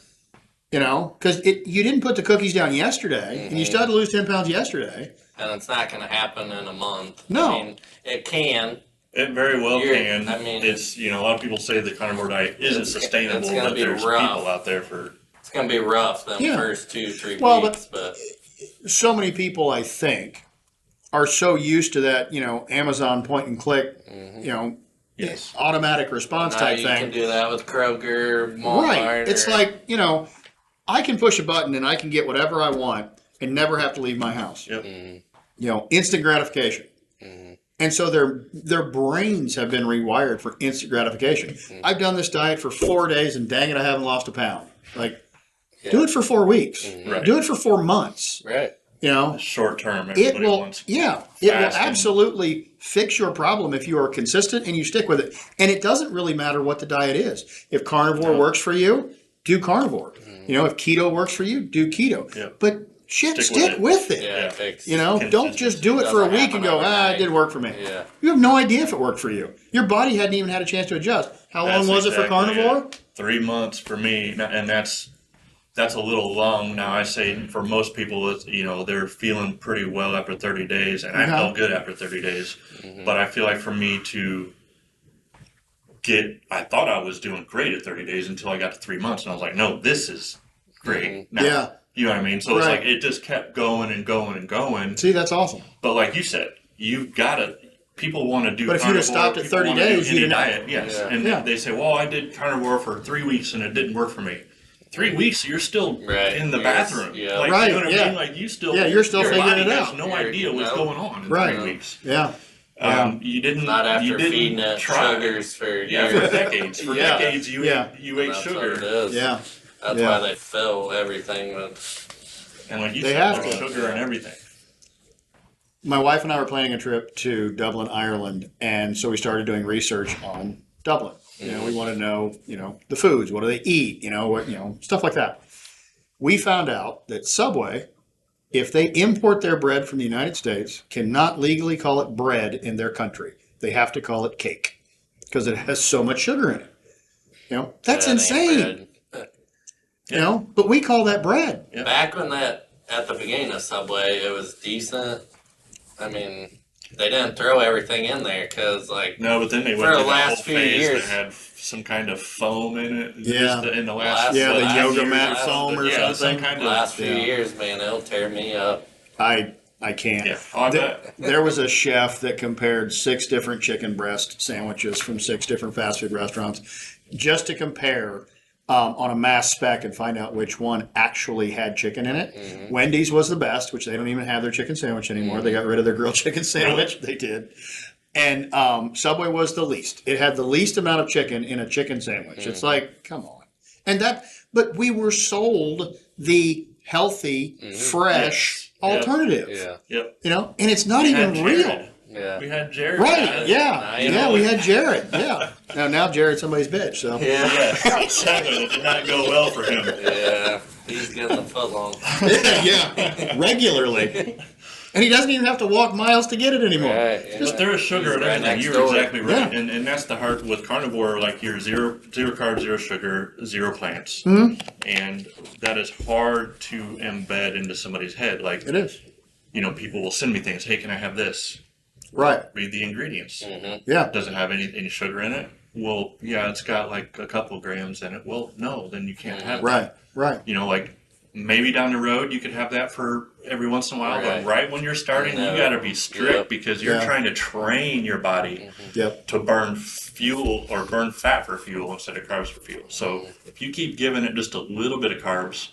Because you didn't put the cookies down yesterday, and you still had to lose 10 pounds yesterday. And it's not going to happen in a month. No. I mean, it can. It very well can. I mean, it's a lot of people say the carnivore diet isn't sustainable, but there's people out there for. It's gonna be rough them Yeah. first 2-3 Well, weeks, but So many people, I think, are so used to that, Amazon point and click, Yes. automatic response now type you can thing. do that with Kroger, Walmart. Right. It's like, I can push a button and I can get whatever I want and never have to leave my house. Yep. Instant gratification. And so their brains have been rewired for instant gratification. I've done this diet for 4 days and dang it, I haven't lost a pound. Like, do it for 4 weeks. Right. Do it for 4 months. right. Short term, It everybody will, wants. it will fast and- absolutely fix your problem if you are consistent and you stick with it. And it doesn't really matter what the diet is. If carnivore works for you, do carnivore. If keto works for you, do keto. Yep. But shit, Stick stick with it. Yeah, it takes, Don't just do it for a Doesn't week and happen go, it overnight. didn't work for me. Yeah. You have no idea if it worked for you. Your body hadn't even had a chance to adjust. How long was it for carnivore? 3 months for me, and that's a little long. Now I say for most people, it's, they're feeling pretty well after 30 days, and I felt good after 30 days. But I feel like for me to I thought I was doing great at 30 days until I got to 3 months, and I was like, no, this is great. Now, Yeah. You know what I mean? So it's Right. like it just kept going and going and going. See, that's awesome. But like you said, you've got to. People want to do. But if you'd have carnivore, stopped at people 30 wanna do days, any you'd have- diet, yes. Yeah. And Yeah. they say, "Well, I did carnivore for 3 weeks and it didn't work for me." 3 weeks, you're still Right. in the Yes. bathroom. Yeah. Like, Right, you know what I yeah. mean? Like you still. Yeah, you're still your figuring body it has out. no You're- idea what's no. going on in Right. 3 weeks. Yeah. You didn't. Not after you didn't feeding it try. sugars for Yeah, years. for decades. For Yeah. decades, you Yeah. ate That's sugar. what it is. Yeah. That's Yeah. why they fill everything with. And like you They said, have there's to. sugar and everything. My wife and I were planning a trip to Dublin, Ireland, and so we started doing research on Dublin. We want to know, the foods, what do they eat, stuff like that. We found out that Subway, if they import their bread from the United States, cannot legally call it bread in their country. They have to call it cake because it has so much sugar in it. That's That ain't insane. bread. But we call that bread. Yeah. Back when at the beginning of Subway, it was decent. I mean, they didn't throw everything in there because, like, No, but then they For went the to the last whole few phase years. that had some kind of foam in it. Yeah. Just in the last, Yeah, the Last yoga year, mat last- foam or yeah, something. some kind of last few Yeah. years, man, it'll tear me up. I can't. Yeah, oh, I bet. There was a chef that compared 6 different chicken breast sandwiches from 6 different fast food restaurants just to compare on a mass spec and find out which one actually had chicken in it. Wendy's was the best, which they don't even have their chicken sandwich anymore. They got rid of their grilled chicken sandwich. They did. And Subway was the least. It had the least amount of chicken in a chicken sandwich. It's like, come on. But we were sold the healthy, fresh alternative. Yeah, Yep. And it's not We even had real. Jared. yeah. We had Jared. Right? Yeah, Now you yeah. know. We had Jared. Yeah. Now Jared's somebody's bitch. So Yeah, Yeah, exactly. It did not go well for him. yeah. He's getting the foot long. yeah, regularly, and he doesn't even have to walk miles to get it anymore. Right, yeah. But there is sugar He's in right everything. next You're door. exactly right, Yeah. and that's the hard with carnivore. Like you're zero carbs, zero sugar, zero plants, and that is hard to embed into somebody's head. Like It is people will send me things. Hey, can I have this? right. Read the ingredients. Yeah, Does it have any sugar in it? Well, yeah, it's got like a couple grams in it. Well, no, then you can't have that. right. Like maybe down the road you could have that for every once in a while, Right. but right when you're starting, No. you got to be strict Yep. because you're Yeah. trying to train your body Yep. to burn fuel or burn fat for fuel instead of carbs for fuel. So if you keep giving it just a little bit of carbs,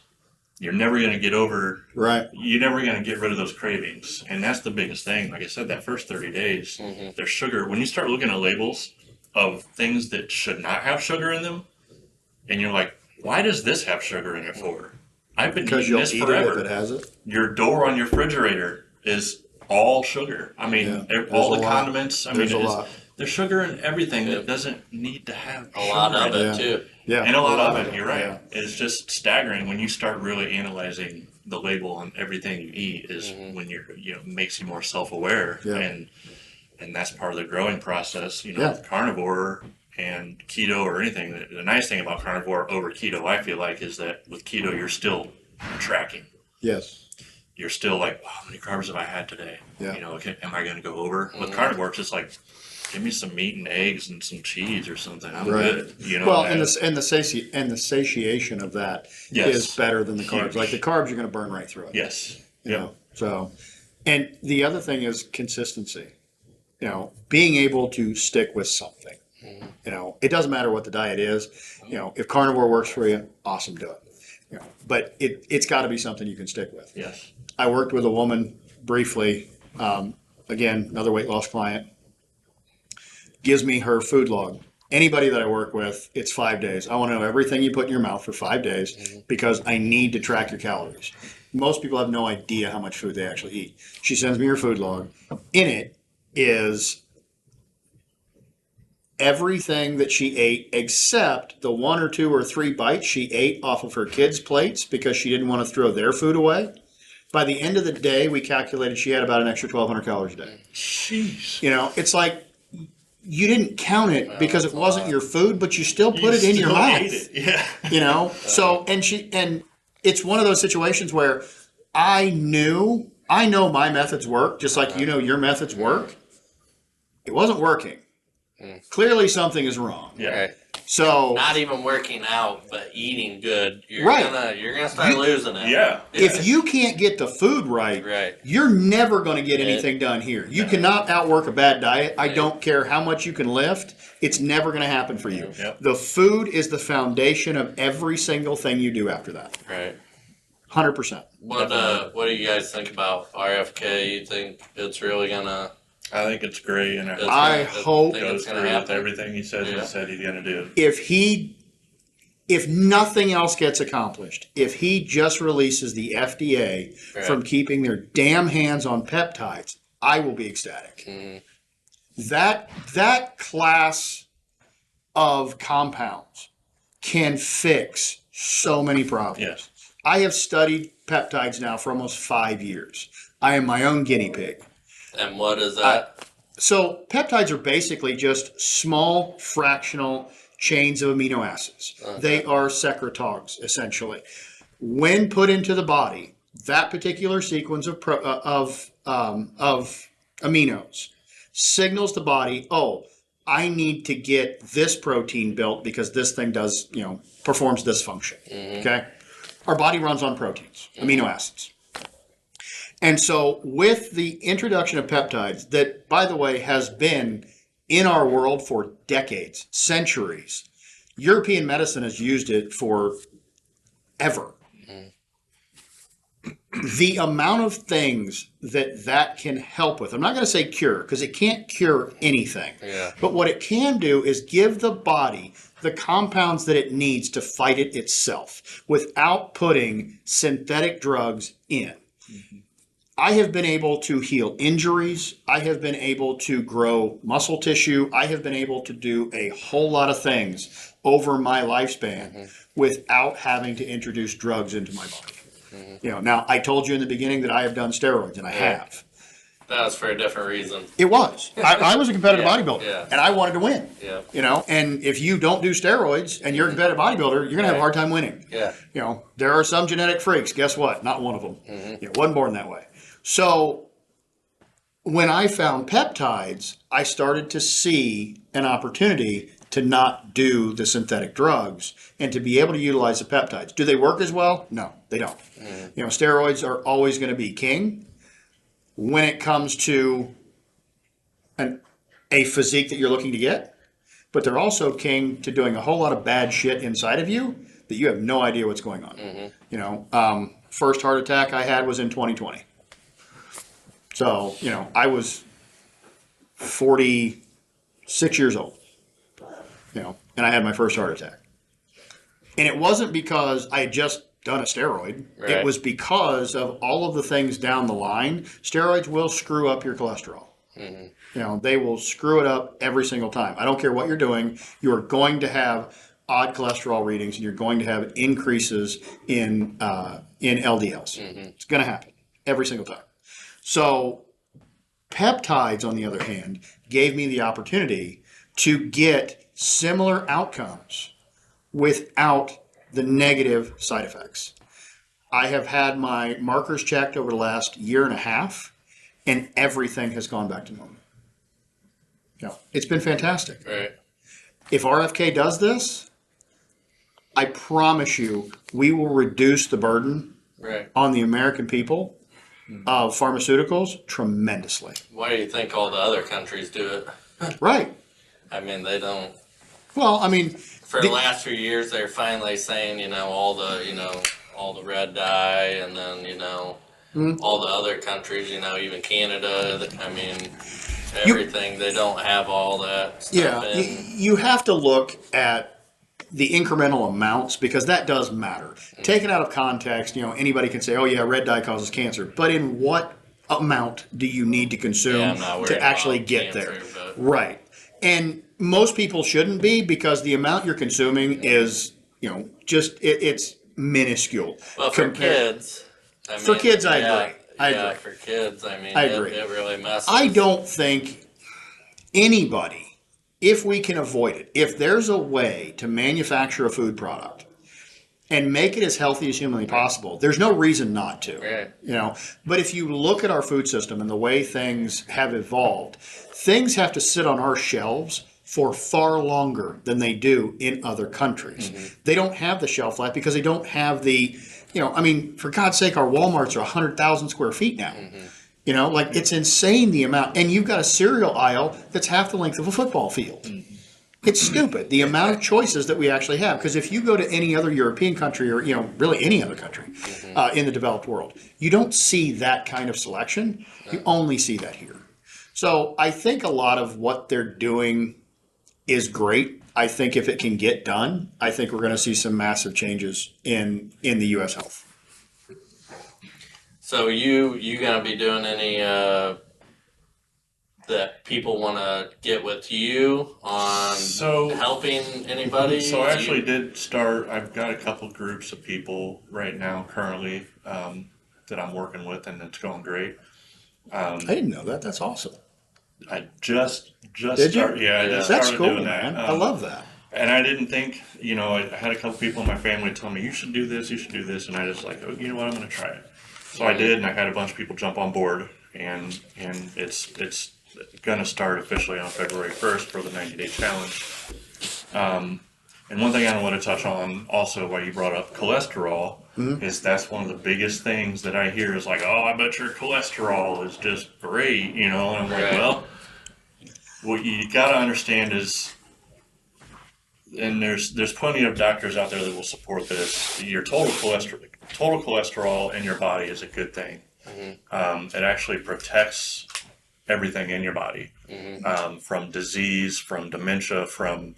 you're never going to get over. Right. You're never going to get rid of those cravings, and that's the biggest thing. Like I said, that first 30 days, there's sugar. When you start looking at labels of things that should not have sugar in them, and you're like, why does this have sugar in it for? I've been Because eating you'll this eat forever. it if it has it. Your door on your refrigerator is all sugar. I mean, Yeah, all there's the a lot. condiments. I There's mean, a lot. there's sugar in everything that doesn't need to have A lot sugar of in it Yeah. too. Yeah, and a lot of it, you're right. Yeah. It's just staggering when you start really analyzing the label on everything you eat. Is when makes you more self-aware, Yeah. and that's part of the growing process. Yeah. Carnivore and keto or anything. The nice thing about carnivore over keto, I feel like, is that with keto you're still tracking. Yes. you're still like, oh, how many carbs have I had today? Yeah. You know, okay, am I going to go over? With carnivore, it's just like, give me some meat and eggs and some cheese or something. I'm Right. good. You know, Well, and the satiation of that is Yes. better than the carbs. Huge. Like the carbs, you're going to burn right through it. yes. You Yep. know? So, and the other thing is consistency. You know, being able to stick with something. You know, it doesn't matter what the diet is. You know, if carnivore works for you, awesome, do it. You know, but it's got to be something you can stick with. Yes. I worked with a woman briefly. Again, another weight loss client. Gives me her food log. Anybody that I work with, it's 5 days. I want to know everything you put in your mouth for 5 days because I need to track your calories. Most people have no idea how much food they actually eat. She sends me her food log. In it is everything that she ate except the 1 or 2 or 3 bites she ate off of her kids' plates because she didn't want to throw their food away. By the end of the day, we calculated she had about an extra 1,200 calories a day. Jeez. You know, it's like you didn't count it because it wasn't your food, but you still put it in your still mouth. ate it. Yeah. You know, so and it's one of those situations where I know my methods work, just like you know your methods work. It wasn't working. Clearly, something is wrong. Yeah. Right. So Not even working out, but eating good. You're Right. you're gonna start losing it. Yeah. if you can't get the food right, Right. you're never going to get anything done here. You cannot outwork a bad diet. I don't care how much you can lift. It's never going to happen for you. Yep. The food is the foundation of every single thing you do after that. Right. 100%. What do you guys think about RFK? You think it's really gonna? I think it's great, and It's I gonna- hope think goes it's gonna through with happen. everything he said Yeah. he said he's going to do. If nothing else gets accomplished, if he just releases the FDA Right. from keeping their damn hands on peptides, I will be ecstatic. That class of compounds can fix so many problems. Yes. I have studied peptides now for almost 5 years. I am my own guinea pig. And what is that? So peptides are basically just small fractional chains of amino acids. They are secretogs, essentially. When put into the body, that particular sequence of aminos signals the body, oh, I need to get this protein built because this thing does, performs this function. Okay? Our body runs on proteins, amino acids. And so with the introduction of peptides, that, by the way, has been in our world for decades, centuries, European medicine has used it for ever. The amount of things that can help with, I'm not going to say cure, because it can't cure anything. Yeah. But what it can do is give the body the compounds that it needs to fight it itself without putting synthetic drugs in. I have been able to heal injuries. I have been able to grow muscle tissue. I have been able to do a whole lot of things over my lifespan without having to introduce drugs into my body. Now I told you in the beginning that I have done steroids, and I have. That was for a different reason. It was. I was a competitive Yeah, bodybuilder, yeah. and I wanted to win. Yeah. And if you don't do steroids and you're a competitive bodybuilder, you're gonna have a hard time winning. Yeah. There are some genetic freaks. Guess what? Not one of them. Wasn't born that way. So when I found peptides, I started to see an opportunity to not do the synthetic drugs and to be able to utilize the peptides. Do they work as well? No, they don't. Steroids are always going to be king when it comes to a physique that you're looking to get, but they're also king to doing a whole lot of bad shit inside of you that you have no idea what's going on. First heart attack I had was in 2020. So, I was 46 years old, and I had my first heart attack. And it wasn't because I had just done a steroid. Right. It was because of all of the things down the line. Steroids will screw up your cholesterol. They will screw it up every single time. I don't care what you're doing. You are going to have odd cholesterol readings, and you're going to have increases in LDLs. It's going to happen every single time. So peptides, on the other hand, gave me the opportunity to get similar outcomes without the negative side effects. I have had my markers checked over the last year and a half, and everything has gone back to normal. It's been fantastic. Right. If RFK does this, I promise you, we will reduce the burden Right. on the American people of pharmaceuticals tremendously. Why do you think all the other countries do it? Right. I mean, they don't. Well, I mean, For the last few years, they're finally saying, all the red dye, and then, all the other countries, even Canada. I mean, everything. They don't have all that stuff in. you have to look at the incremental amounts because that does matter. Taken out of context, anybody can say, "Oh yeah, red dye causes cancer," but in what amount do you need to consume to actually get cancer, there? but... Right. And most people shouldn't be because the amount you're consuming is, it's minuscule. Well, for kids, I agree. I agree. For kids, I agree. It really messes. I don't think anybody, if we can avoid it, if there's a way to manufacture a food product and make it as healthy as humanly possible, there's no reason not to. Right. But if you look at our food system and the way things have evolved, things have to sit on our shelves for far longer than they do in other countries. They don't have the shelf life because they don't have the, for God's sake, our Walmarts are 100,000 square feet now. It's insane the amount. And you've got a cereal aisle that's half the length of a football field. It's stupid, the amount of choices that we actually have. Because if you go to any other European country or, really any other country in the developed world, you don't see that kind of selection. You only see that here. So I think a lot of what they're doing is great. I think if it can get done, I think we're going to see some massive changes in the U.S. health. So you gonna be doing any that people want to get with you on helping anybody? So I actually did start. I've got a couple groups of people right now currently that I'm working with, and it's going great. I didn't know that. That's awesome. I just Did started. You? Yeah, I just That's started cool, doing that. Man. I love that. And I didn't think, I had a couple people in my family tell me, you should do this, and I just like, oh, you know what, I'm going to try it. So I did, and I had a bunch of people jump on board, and it's going to start officially on February 1st for the 90-day challenge. And one thing I want to touch on also while you brought up cholesterol is that's one of the biggest things that I hear is like, oh, I bet your cholesterol is just great, and I'm like, well, what you got to understand is, and there's plenty of doctors out there that will support this, your total cholesterol in your body is a good thing. It actually protects everything in your body from disease, from dementia, from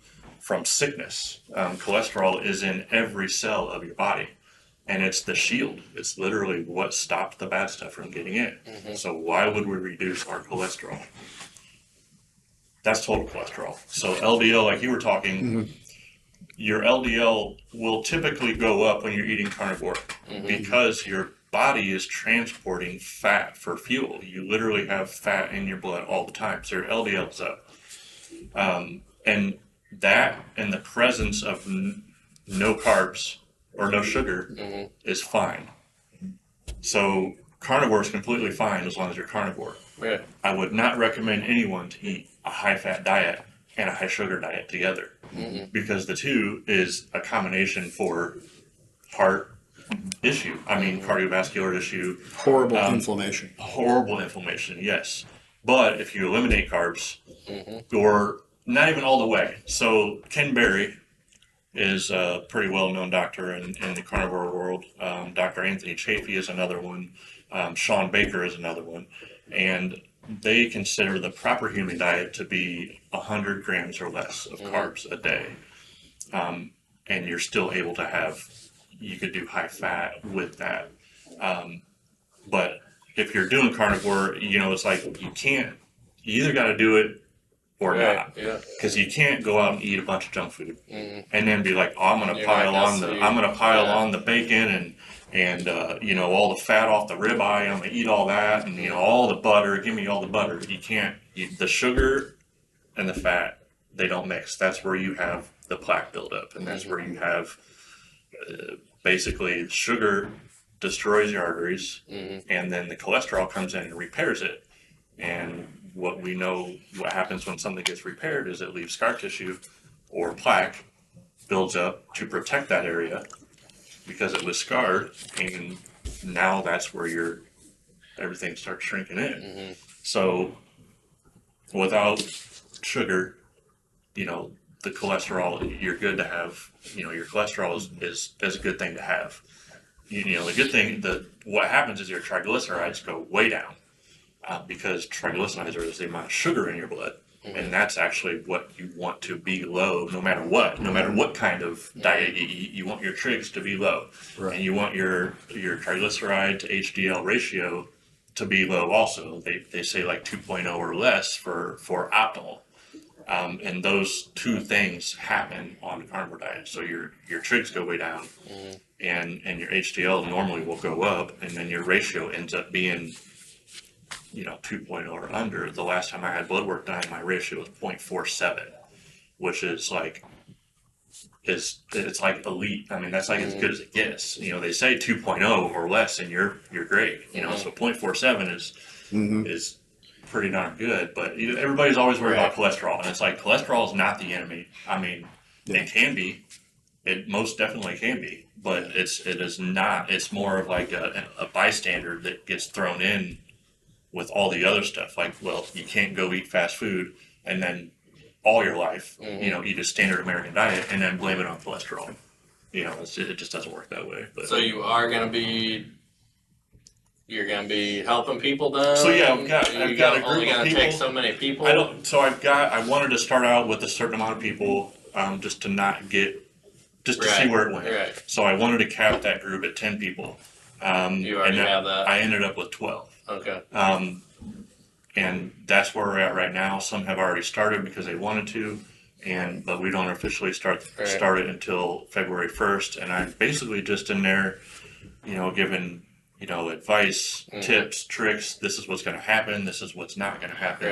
sickness. Cholesterol is in every cell of your body, and it's the shield. It's literally what stopped the bad stuff from getting in. So why would we reduce our cholesterol? That's total cholesterol. So LDL, like you were talking, your LDL will typically go up when you're eating carnivore because your body is transporting fat for fuel. You literally have fat in your blood all the time, so your LDL is up. And that and the presence of no carbs or no sugar is fine. So carnivore is completely fine as long as you're carnivore. Right. I would not recommend anyone to eat a high-fat diet and a high-sugar diet together because the two is a combination for heart issue. I mean, cardiovascular issue. Horrible inflammation. Horrible inflammation, yes. But if you eliminate carbs, or not even all the way. So Ken Berry is a pretty well-known doctor in the carnivore world. Dr. Anthony Chafee is another one. Sean Baker is another one. And they consider the proper human diet to be 100 grams or less of carbs a day. And you're still able to you could do high fat with that. But if you're doing carnivore, it's like you either got to do it or not. Because you can't go out and eat a bunch of junk food and then be like, oh, I'm going to pile on the bacon and all the fat off the ribeye. I'm going to eat all that and all the butter. Give me all the butter. You can't. The sugar and the fat, they don't mix. That's where you have the plaque buildup, and that's where you have basically sugar destroys your arteries, and then the cholesterol comes in and repairs it. And what we know, what happens when something gets repaired is it leaves scar tissue or plaque builds up to protect that area because it was scarred, and now that's where everything starts shrinking in. So without sugar, the cholesterol, you're good to have. Your cholesterol is a good thing to have. The good thing, what happens is your triglycerides go way down because triglycerides are the amount of sugar in your blood, and that's actually what you want to be low, no matter what kind of diet you eat. You want your trigs to be low, Right. and you want your triglyceride to HDL ratio to be low also. They say like 2.0 or less for optimal. And those two things happen on the carnivore diet. So your trigs go way down, and your HDL normally will go up, and then your ratio ends up being 2.0 or under. The last time I had blood work done, my ratio was 0.47, which is like it's like elite. I mean, that's like as good as it gets. They say 2.0 or less, and you're great. So 0.47 is pretty darn good. But everybody's always worried about cholesterol, and it's like cholesterol is not the enemy. I mean, it can be. It most definitely can be, but it is not. It's more of like a bystander that gets thrown in with all the other stuff. Like, well, you can't go eat fast food and then all your life, eat a standard American diet and then blame it on cholesterol. It just doesn't work that way. But So you're gonna be helping people then? So yeah, I've got a group only of gonna people. take so many people. I wanted to start out with a certain amount of people, just to not get, just to see where it went. Right. So I wanted to cap that group at 10 people. You already have that. I ended up with 12. Okay. And that's where we're at right now. Some have already started because they wanted to, but we don't officially start it until February 1st. And I'm basically just in there, giving advice, tips, tricks. This is what's going to happen. This is what's not going to happen.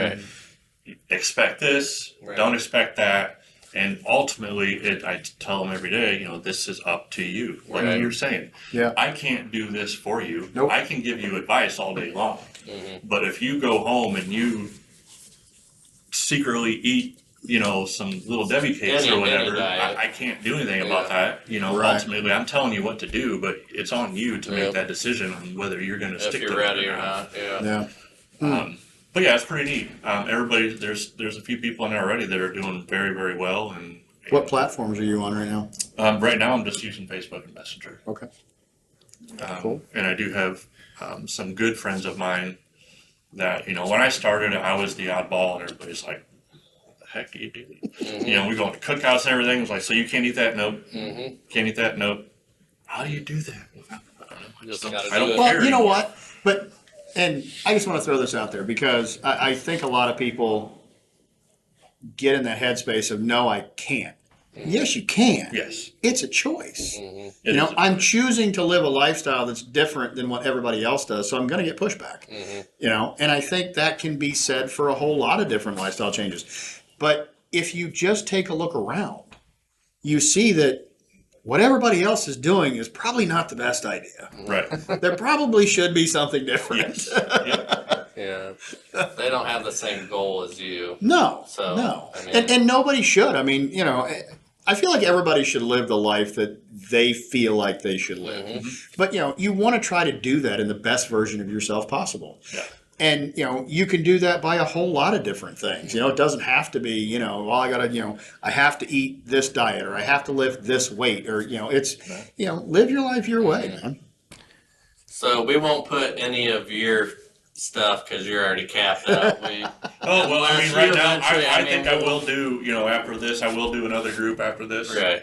Right. Expect this. Right. Don't expect that. And ultimately, I tell them every day, this is up to you. Like you're saying, I can't do this for you. Nope. I can give you advice all day long. But if you go home and you secretly eat, some little Debbie cakes or whatever, I can't do anything about that. Ultimately, I'm telling you what to do, but it's on you to make that decision on whether you're going to stick to it. If you're ready or not. Yeah. But yeah, it's pretty neat. Everybody, there's a few people in there already that are doing very, very well. And What platforms are you on right now? right now, I'm just using Facebook and Messenger. Okay. Cool. And I do have some good friends of mine that when I started, I was the oddball, and everybody's like, "What the heck do you do?" We go to cookouts and everything. It's like, "So you can't eat that? Nope. Can't eat that? Nope. How do you do that?" I don't care. Well, you know anymore. what? And I just want to throw this out there because I think a lot of people get in that headspace of, no, I can't. Yes, you can. Yes. It's a choice. It is a I'm choice. choosing to live a lifestyle that's different than what everybody else does, so I'm going to get pushback. And I think that can be said for a whole lot of different lifestyle changes. But if you just take a look around, you see that what everybody else is doing is probably not the best idea. Right. There probably should be something different. Yep. Yeah. They don't have the same goal as you. No, So, no. I mean- And nobody should. I mean, I feel like everybody should live the life that they feel like they should live. But, you want to try to do that in the best version of yourself possible. Yeah. And, you can do that by a whole lot of different things. It doesn't have to be, well, I got to, I have to eat this diet or I have to lift this weight or, it's, live your life your way, man. So we won't put any of your stuff because you're already capped out. Oh, well, I mean, You right now, eventually- I think I will do, after this, I will do another group after this. Right.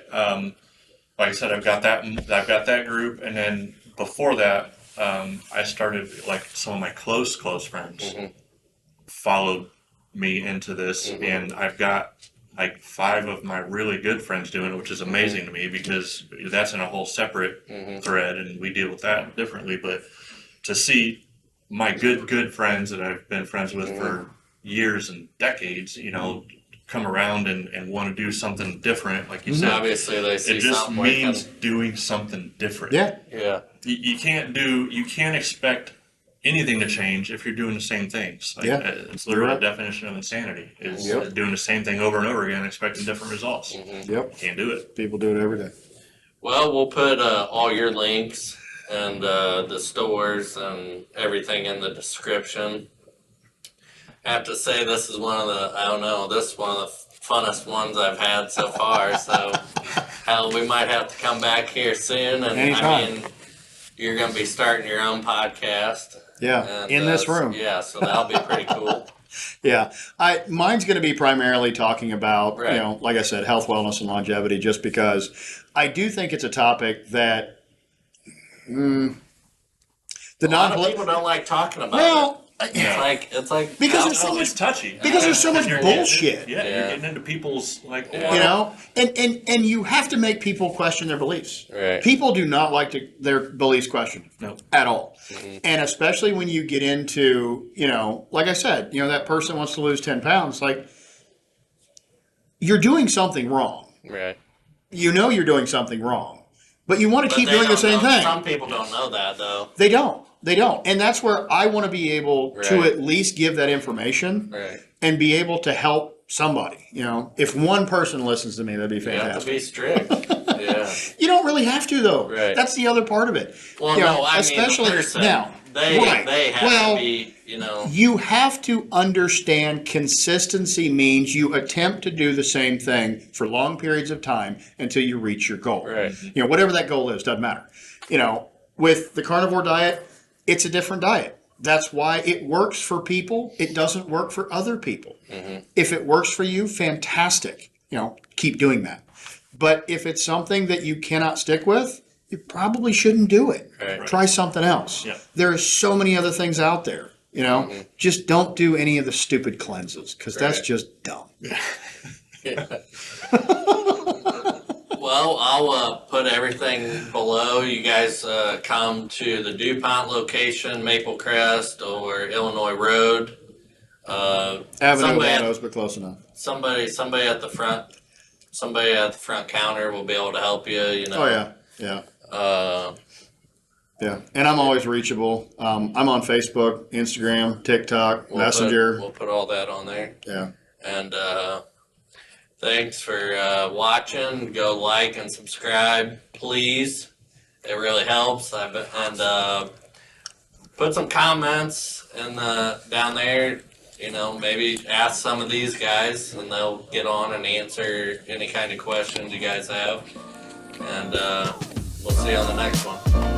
Like I said, I've got that group, and then before that, I started, like, some of my close friends followed me into this, and I've got like 5 of my really good friends doing it, which is amazing to me because that's in a whole separate thread, and we deal with that differently. But to see my good friends that I've been friends with for years and decades, come around and want to do something different, like you said, Obviously, they see it just something means doing something different. Yeah. Yeah. You can't expect anything to change if you're doing the same things. Like, Yeah. it's literally You're the right. definition of insanity is Yep. doing the same thing over and over again, expecting different results. Yep. Can't do it. People do it every day. Well, we'll put all your links and the stores and everything in the description. I have to say, this is one of the, I don't know, this is one of the funnest ones I've had so far. So, hell, we might have to come back here soon. And Anytime. I mean, you're going to be starting your own podcast. Yeah. And, In this room. Yeah, so that'll be pretty cool. Yeah, mine's going to be primarily talking about, Right. you know, like I said, health, wellness, and longevity, just because I do think it's a topic that the A lot of people don't like talking about it. well, It's like Because how- there's so much- It's touchy. because there's so much You're bullshit. You're Yeah. getting into people's like. you know, and you have to make people question their beliefs. Right. People do not like their beliefs questioned No. at all. And especially when you get into, you know, like I said, you know, that person wants to lose 10 pounds, like, you're doing something wrong. Right. You know you're doing something wrong, but you want to But keep they doing the don't same know- thing. Some people don't know that, though. They don't. They don't. And that's where I want to be able to Right. at least give that information Right. and be able to help somebody. You know, if one person listens to me, that'd be You have to fantastic. be strict. Yeah. You don't really have to, though. Right. That's the other part of it. Well, You know, no, I especially mean, the person, now. they Right. have Well, to be, you know. You have to understand consistency means you attempt to do the same thing for long periods of time until you reach your goal. Right. You know, whatever that goal is, doesn't matter. You know, with the carnivore diet, it's a different diet. That's why it works for people. It doesn't work for other people. If it works for you, fantastic. You know, keep doing that. But if it's something that you cannot stick with, you probably shouldn't do it. Right. Try something else. Yeah. There are so many other things out there. You know, just don't do any of the stupid cleanses because that's Right. just dumb. Well, I'll put everything below. You guys come to the DuPont location, Maple Crest, or Illinois Road. Avenue Somebody- Lanos, but close enough. Somebody at the front counter will be able to help you. You know. Oh yeah, yeah, Uh, yeah. And I'm always reachable. I'm on Facebook, Instagram, TikTok, Messenger. We'll put all that on there. Yeah. And thanks for watching. Go like and subscribe, please. It really helps. And put some comments in down there. You know, maybe ask some of these guys, and they'll get on and answer any kind of questions you guys have. And we'll see you on the next one.